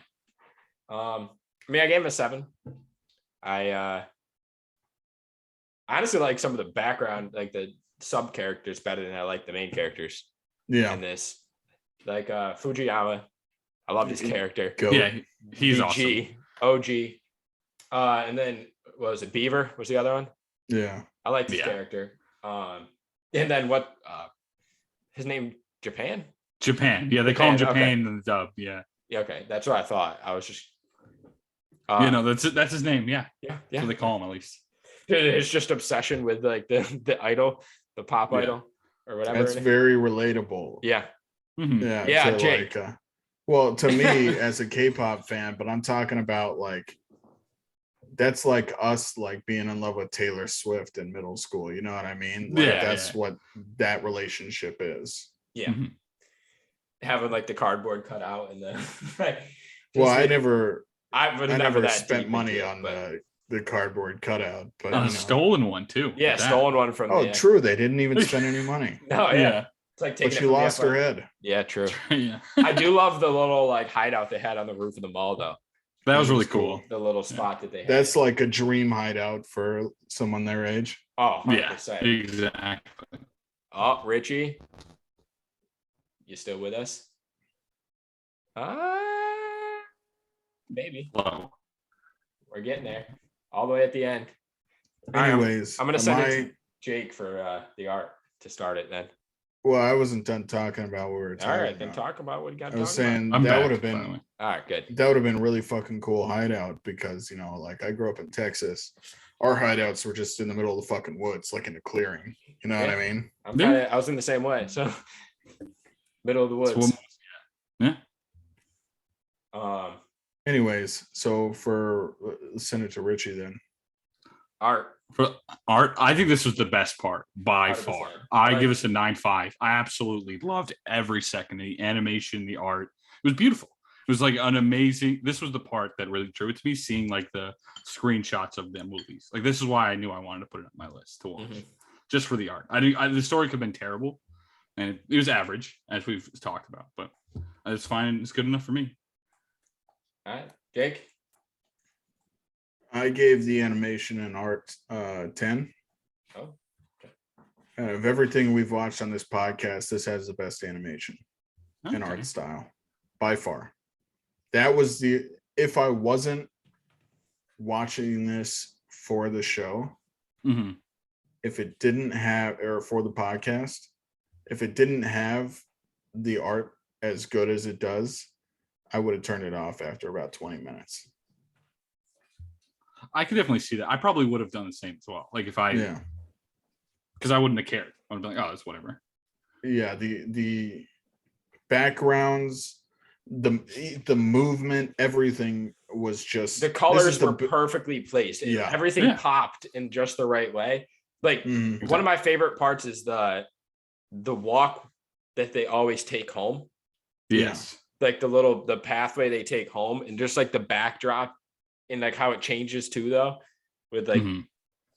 I gave him a 7. I honestly like some of the background, like the sub characters, better than I like the main characters. Yeah. In this, like Fujiyama, I love his character. Yeah, he's awesome. OG. And then what was it? Beaver was the other one. Yeah, I like this character. And then what? His name Japan. Yeah, they call him Japan in the dub. Yeah. Yeah. Okay, that's what I thought. I was just. That's his name. Yeah. Yeah. So they call him, at least. It's just obsession with like the idol, the pop idol, or whatever. That's very relatable. Yeah. Mm-hmm. Yeah. Jake. Like, well, to me as a K-pop fan, but I'm talking about like. That's like us like being in love with Taylor Swift in middle school. You know what I mean? Like, that's what that relationship is. Yeah. Mm-hmm. Having like the cardboard cut out and the well, I never spent money it, on the cardboard cutout, but a stolen one too. Yeah, stolen one from true. They didn't even spend any money. No, yeah. It's like taking, but she lost her head. Yeah, true. Yeah. I do love the little like hideout they had on the roof of the mall though. That was really cool. The little spot that they had. That's like a dream hideout for someone their age. Oh, 100%. Yeah, exactly. Oh, Richie, you still with us? Maybe. Wow. We're getting there. All the way at the end. Anyways, I'm going to send it to Jake for the art to start it then. Well, I wasn't done talking about what we were talking about. All right, then talk about what you got. I was saying that would have been all right. Good. That would have been really fucking cool hideout because like I grew up in Texas. Our hideouts were just in the middle of the fucking woods, like in a clearing. You know what I mean? I was in the same way. So middle of the woods. Yeah. Anyways, so for send it to Richie then. Art. For art, I think this was the best part by 100%. far. I Right. give us a 9.5. I absolutely loved every second. The animation, the art. It was beautiful. It was like an amazing. This was the part that really drew it to me, seeing like the screenshots of the movies. Like this is why I knew I wanted to put it on my list to watch, just for the art. The story could have been terrible, and it was average, as we've talked about, but it's fine. It's good enough for me. All right, Jake. I gave the animation and art 10. Oh, Of everything we've watched on this podcast, this has the best animation and Okay. art style by far. That was if I wasn't watching this for the show, Mhm. if it didn't have, or for the podcast, if it didn't have the art as good as it does, I would have turned it off after about 20 minutes. I could definitely see that. I probably would have done the same as well. Like if I, Yeah. because I wouldn't have cared. I would have been like, oh, it's whatever. Yeah, the backgrounds, the movement, everything was just the this colors is the were perfectly placed. Yeah. Everything Yeah. popped in just the right way. Like Mhm. one of my favorite parts is the walk that they always take home. Yes. Like the pathway they take home, and just like the backdrop and like how it changes too, though, with like Mhm.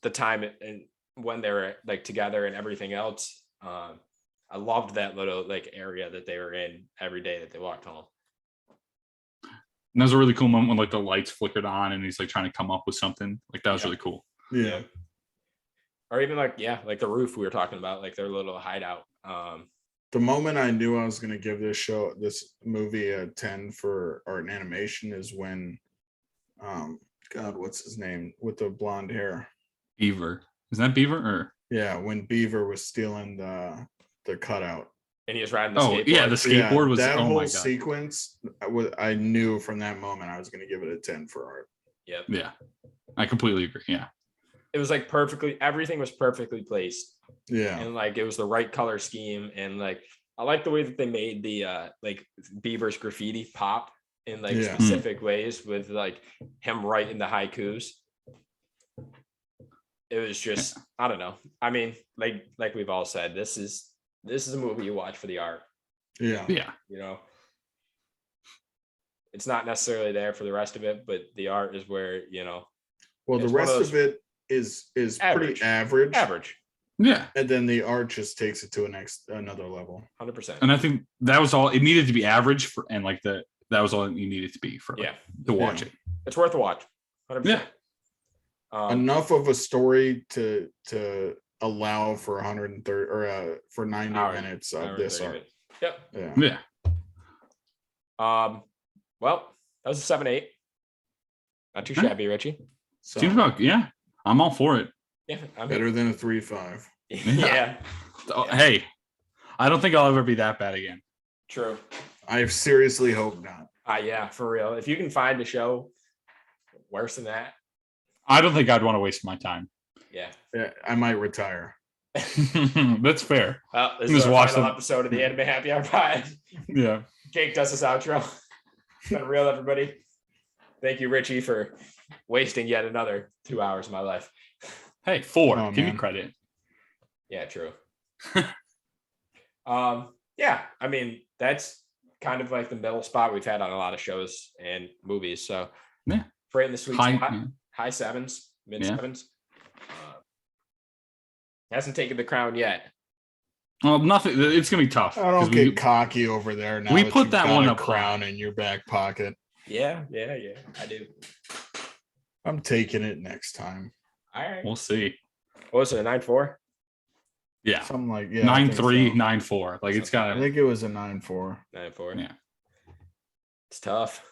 the time and when they were like together and everything else. I loved that little like area that they were in every day that they walked home. And that was a really cool moment when like the lights flickered on and he's like trying to come up with something. Like that was Yeah. really cool. Yeah. Or even like like the roof we were talking about, like their little hideout. The moment I knew I was going to give this movie a 10 for art and animation is when, God, what's his name with the blonde hair? Beaver. Is that Beaver or? Yeah, when Beaver was stealing the cutout. And he was riding the Oh skateboard. yeah, the skateboard was. That Oh whole my god. sequence. I knew from that moment I was going to give it a 10 for art. Yep. Yeah, I completely agree. Yeah. It was like everything was perfectly placed. Yeah. And like it was the right color scheme, and like I like the way that they made the like Beaver's graffiti pop in like Yeah. specific ways with like him writing the haikus. It was just I don't know. I mean, like we've all said, this is a movie you watch for the art. Yeah. Yeah. You know, it's not necessarily there for the rest of it, but the art is where Well, the It's one of rest those- of it is Average. pretty average. average, Yeah. And then the art just takes it to another level. 100%. And I think that was all it needed to be average for, and like that was all you needed to be for Yeah, to watch Yeah. it. it's worth a watch. 100%. Yeah. Enough of a story to allow for 130 or for 90 Hour- minutes hour of and this 30 art. minutes. Yep. Yeah. Yeah. Well, that was a 7-8. Not too Yeah. shabby, Richie. So Seems about yeah. I'm all for it. Yeah, I'm better than a 3.5. yeah, Oh, hey, I don't think I'll ever be that bad again. true. I seriously hope not. Yeah, for real. If you can find a show worse than that, I don't think I'd want to waste my time. yeah. Yeah, I might retire. That's fair. Well, this Just is our watch final them. episode of the Anime Happy Hour Pod. Yeah. Jake does this outro. It's been real, everybody. Thank you, Richie, for wasting yet another 2 hours of my life. Hey, 4. Oh, Give me man. credit. Yeah, true. Yeah, I mean, that's kind of like the middle spot we've had on a lot of shows and movies. So Yeah. right in the sweet High, spot, yeah. high sevens, mid Yeah. sevens. Hasn't taken the crown yet. Well, nothing. It's gonna be tough. I don't 'cause we- get cocky over there now. we that put you've that got one a up crown high. in your back pocket. Yeah, I do. I'm taking it next time. All right. We'll see. What was it, a 9-4? Yeah. Something like I 9-3, think so. 9-4. Like it's I got. think it was a 9.4. 9-4. Yeah. It's tough.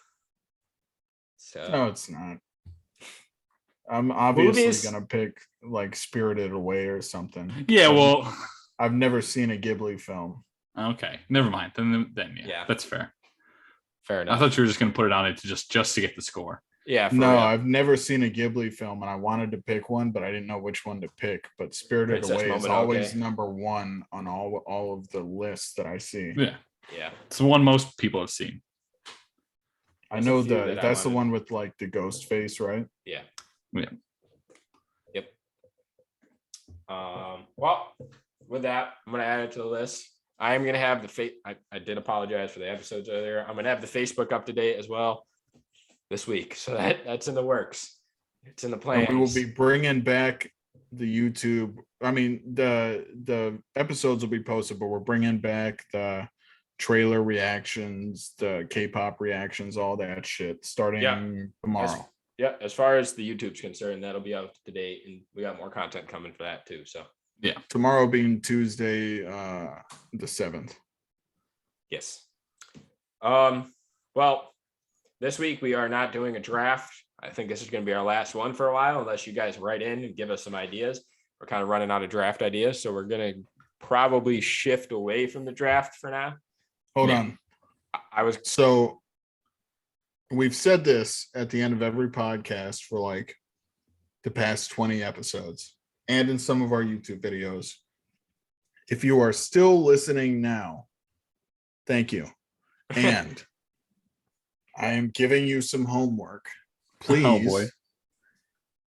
No, it's not. I'm obviously Movies- gonna pick like Spirited Away or something. Yeah. Well. I've never seen a Ghibli film. Okay. Never mind. Then yeah. Yeah. That's fair. Fair I enough. thought you were just gonna put it on it to just to get the score. Yeah, for No, real. I've never seen a Ghibli film, and I wanted to pick one, but I didn't know which one to pick. But Spirited Princess Away is Mononoke. always number one on all of the lists that I see. Yeah, Yeah. it's the one most people have seen. I There's a know few that that I that's the wanted. one with like the ghost face, right? Yeah. Yeah. Yep. Well, with that, I'm gonna add it to the list. I am gonna have the I did apologize for the episodes earlier. I'm gonna have the Facebook up to date as well this week, so that's in the works. It's in the plans. And we will be bringing back the YouTube. I mean, the episodes will be posted, but we're bringing back the trailer reactions, the K-pop reactions, all that shit starting tomorrow. Yeah, as far as the YouTube's concerned, that'll be up to date, and we got more content coming for that too. So Tomorrow being Tuesday, the 7th. yes. Well, this week we are not doing a draft. I think this is going to be our last one for a while, unless you guys write in and give us some ideas. We're kind of running out of draft ideas, so we're going to probably shift away from the draft for now. Hold on. So we've said this at the end of every podcast for like the past 20 episodes and in some of our YouTube videos. If you are still listening now, thank you. And I am giving you some homework. Please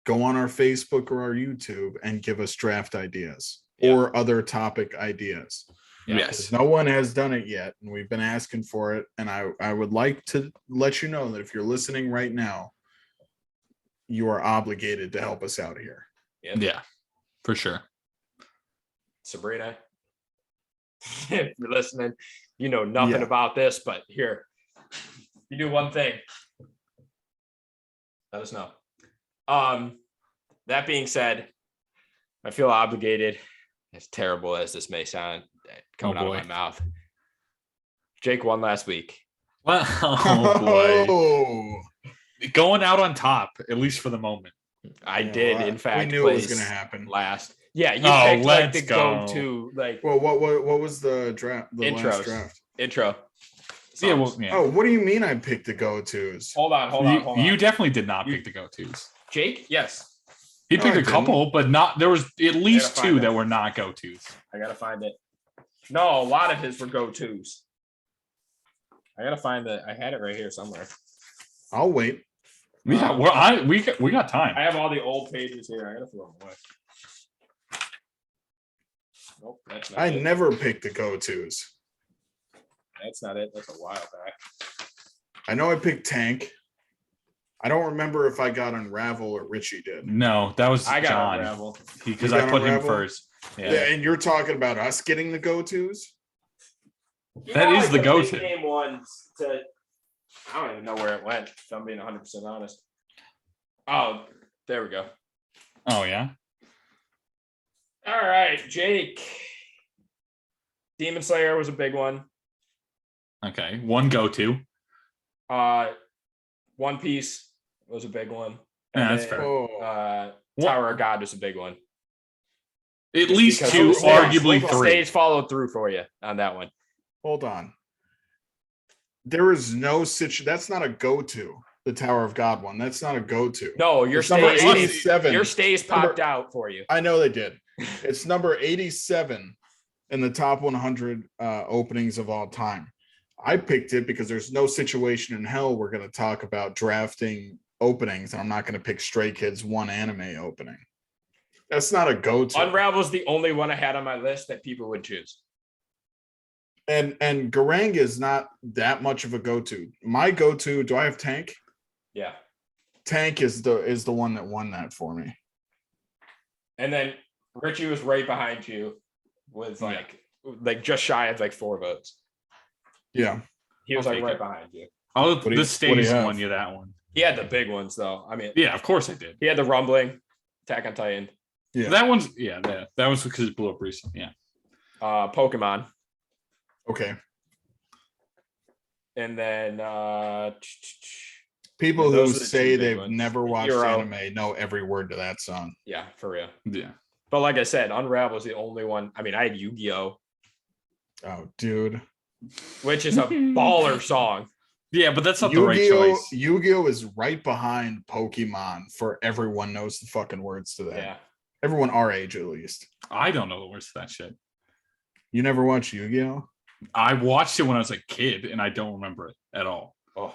go on our Facebook or our YouTube and give us draft ideas or other topic ideas. Yes. No one has done it yet, and we've been asking for it. And I would like to let you know that if you're listening right now, you are obligated to help us out here. Yeah, for sure. Sabrina, if you're listening, you know nothing about this, but here, you do one thing. Let us know. That being said, I feel obligated, as terrible as this may sound coming out of my mouth. Jake won last week. Well, oh boy. Going out on top, at least for the moment. I did, in fact, we knew it was going to happen last. Yeah, you picked like the go-to, like. Well, what was the draft? The intros. last draft intro. Yeah, well, yeah. Oh, what do you mean? I picked the go-tos. Hold on. You definitely did not pick the go-tos. Jake, yes. He picked a couple, but not. There was at least two that were not go-tos. I gotta find it. No, a lot of his were go-tos. I gotta find it. I had it right here somewhere. I'll wait. Yeah, well, we got time. I have all the old pages here. I gotta throw them away. Nope, that's not it. never picked the go-tos. That's not it. That's a while back. I know I picked Tank. I don't remember if I got Unravel or Richie did. No, that was I got John. Unravel. Because I put him first. Yeah, and you're talking about us getting the go-tos? That is the go-to. big game ones to, I don't even know where it went, if I'm being 100% honest. Oh, there we go. Oh, yeah? All right, Jake. Demon Slayer was a big one. Okay, one go-to. One Piece was a big one. Yeah, that's fair. Tower of God was a big one. At least two, arguably three. Stage followed through for you on that one. Hold on. There is no situation. That's not a go-to. The Tower of God one. That's not a go-to. No, your number stays, 87. Your stays popped out for you. I know they did. It's number 87 in the top 100 openings of all time. I picked it because there's no situation in hell we're going to talk about drafting openings, and I'm not going to pick Stray Kids one anime opening. That's not a go-to. Unravel's the only one I had on my list that people would choose. And Garang is not that much of a go-to. My go-to, do I have Tank? Yeah. Tank is the one that won that for me. And then Richie was right behind you with like just shy of like 4 votes. Yeah. He was like right behind you. Oh, the stage won you that one. He had the big ones though. I mean, yeah, of course I did. He had the Rumbling, Attack on Titan. Yeah. That one's that was because it blew up recently. Yeah. Pokemon. Okay. And then people who say they've ones. never watched Hero. anime know every word to that song. Yeah, for real. Yeah. But like I said, Unravel was the only one. I mean, I had Yu-Gi-Oh, Oh, dude. which is a baller song. Yeah, but that's not the right Yu-Gi-Oh! choice. Yu-Gi-Oh! Is right behind Pokemon for everyone knows the fucking words to that. Yeah. Everyone our age, at least. I don't know the words to that shit. You never watched Yu-Gi-Oh? I watched it when I was a kid, and I don't remember it at all. Oh,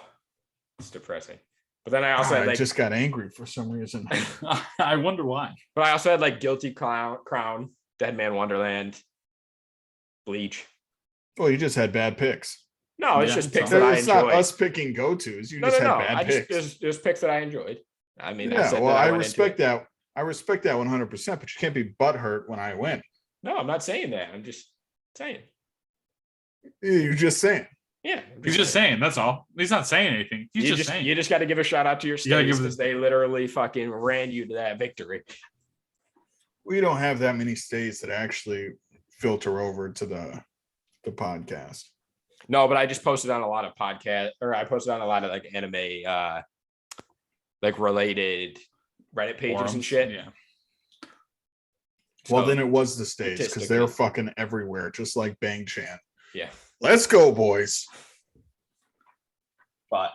it's depressing. But then I also God, had I like, just got angry for some reason. I wonder why. but I also had like Guilty Crown, Dead Man Wonderland, Bleach. Well, you just had bad picks. No, it's Yeah, just it's picks all- that I It's not enjoyed. us picking go-tos. You No, just no, had no. bad I just picks. there's picks that I enjoyed. I mean, Yeah, said well, that I went into respect it. that. I respect that 100%, but you can't be butthurt when I win. No, I'm not saying that. I'm just saying. You're just saying. Yeah, I'm He's just saying. That's all. He's not saying anything. He's you just saying. you just got to give a shout out to your You gotta states give because they literally fucking ran you to that victory. We don't have that many states that actually filter over to the podcast. No, but I just posted on a lot of podcast, or I posted on a lot of like anime, like related Reddit pages and Forums, shit. Yeah. Well, So, then it was the states because they're statistically. fucking everywhere, just like Bang Chan. yeah, Let's go, boys. but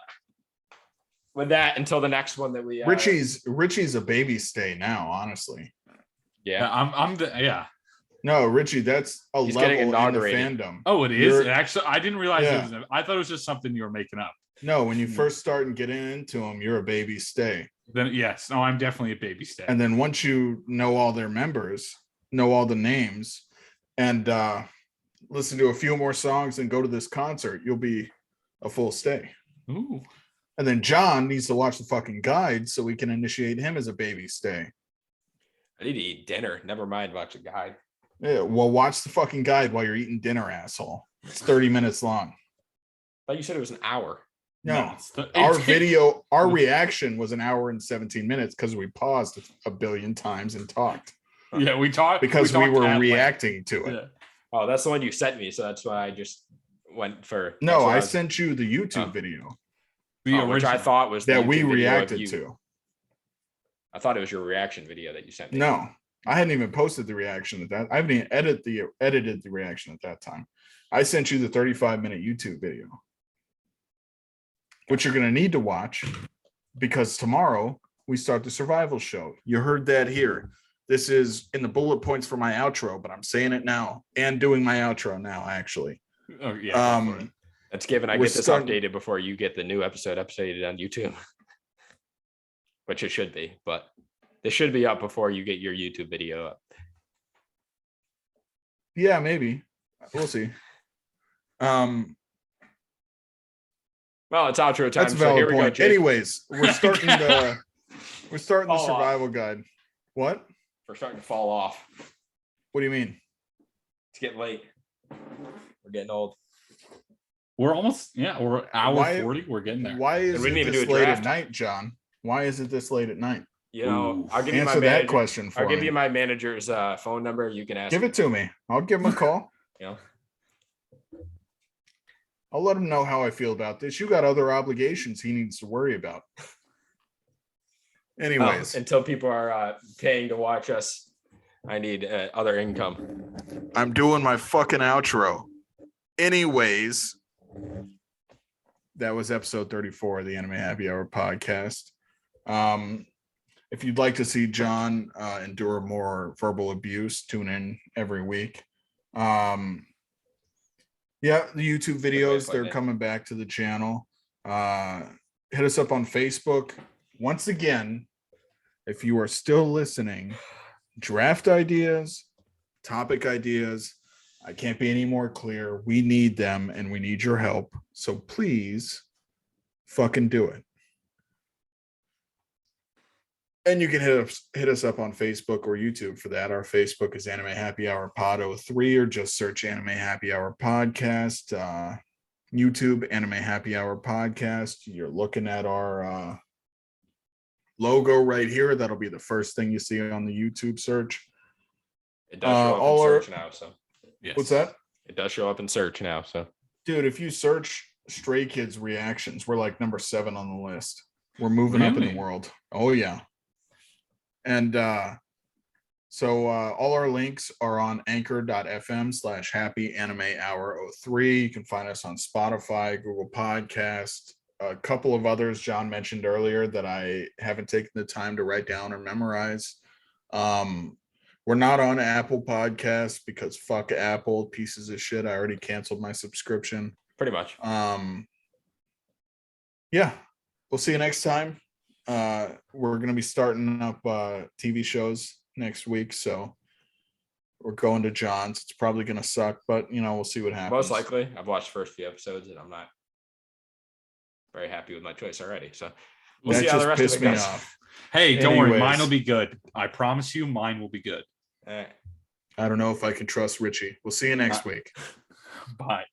with that, until the next one that we Richie's a baby stay now, honestly. yeah. Yeah. No, Richie, that's a He's level getting in the inaugurated. fandom. Oh, it is. You're- Actually, I didn't realize Yeah. it was. I thought it was just something you were making up. No, when you first start and get into them, you're a baby stay. Then yes, no, I'm definitely a baby step. And then once you know all their members, know all the names, and listen to a few more songs and go to this concert, you'll be a full stay. Ooh. And then John needs to watch the fucking guide so we can initiate him as a baby stay. I need to eat dinner. Never mind watch a guy. Yeah, well, watch the fucking guide while you're eating dinner, asshole. It's 30 minutes long. Thought you said it was an hour. No, it's the- our it's- video, our reaction was an hour and 17 minutes because we paused a billion times and talked Yeah, we talked because we talked were at length. reacting to it. Yeah. Oh, that's the one you sent me, so that's why I just went for. No, that's what I was- sent you the YouTube Oh. video The which I original. thought was the that we YouTube video of reacted you. to. I thought it was your reaction video that you sent me. No, I hadn't even posted the reaction at that. I haven't even edited the reaction at that time. I sent you the 35-minute YouTube video, which you're going to need to watch because tomorrow we start the survival show. You heard that here. This is in the bullet points for my outro, but I'm saying it now and doing my outro now, actually. Oh, yeah. go for it. That's given I We're get this starting- updated before you get the new episode updated on YouTube. Which it should be, but this should be up before you get your YouTube video up. Yeah, maybe. We'll see. Well, it's outro time. That's a So valid here we go, point. Jake. Anyways, we're starting the Fall off. survival guide. What? We're starting to fall off. What do you mean? It's getting late. We're getting old. We're almost, we're hour Why- 40. We're getting there. Why is And we it didn't even this do a late draft. at night, John? Why is it this late at night? You know, Ooh. I'll give you my Answer that manager, question for I'll give me. you my manager's phone number. You can ask. Give it to me. I'll give him a call. You know, I'll let him know how I feel about this. You got other obligations he needs to worry about. Anyways, until people are paying to watch us, I need other income. I'm doing my fucking outro. Anyways, that was episode 34 of the Anime Happy Hour podcast. If you'd like to see John endure more verbal abuse, tune in every week. Yeah, the YouTube videos, they're coming back to the channel. Hit us up on Facebook. Once again, if you are still listening, draft ideas, topic ideas, I can't be any more clear. We need them and we need your help. So please fucking do it. And you can hit us up on Facebook or YouTube for that. Our Facebook is Anime Happy Hour Pod 03 or just search Anime Happy Hour Podcast. YouTube Anime Happy Hour Podcast. You're looking at our logo right here. That'll be the first thing you see on the YouTube search. It does show up all in our- search now. So Yes. What's that? it does show up in search now. So Dude, if you search Stray Kids reactions, we're like number 7 on the list. We're moving up in Really? the world. Oh yeah. And So all our links are on anchor.fm/happy anime hour 03. You can find us on Spotify, Google Podcast, a couple of others John mentioned earlier that I haven't taken the time to write down or memorize. We're not on Apple Podcasts because fuck Apple, pieces of shit. I already canceled my subscription. Pretty much. Yeah, we'll see you next time. We're going to be starting up TV shows next week, so we're going to John's. It's probably going to suck, but we'll see what happens. Most likely. I've watched the first few episodes and I'm not very happy with my choice already. So we'll that see how just the rest of pissed it me goes. off. Hey, don't worry, Anyways. mine will be good. I promise you, mine will be good. All right. I don't know if I can trust Richie. We'll see you next week. Bye.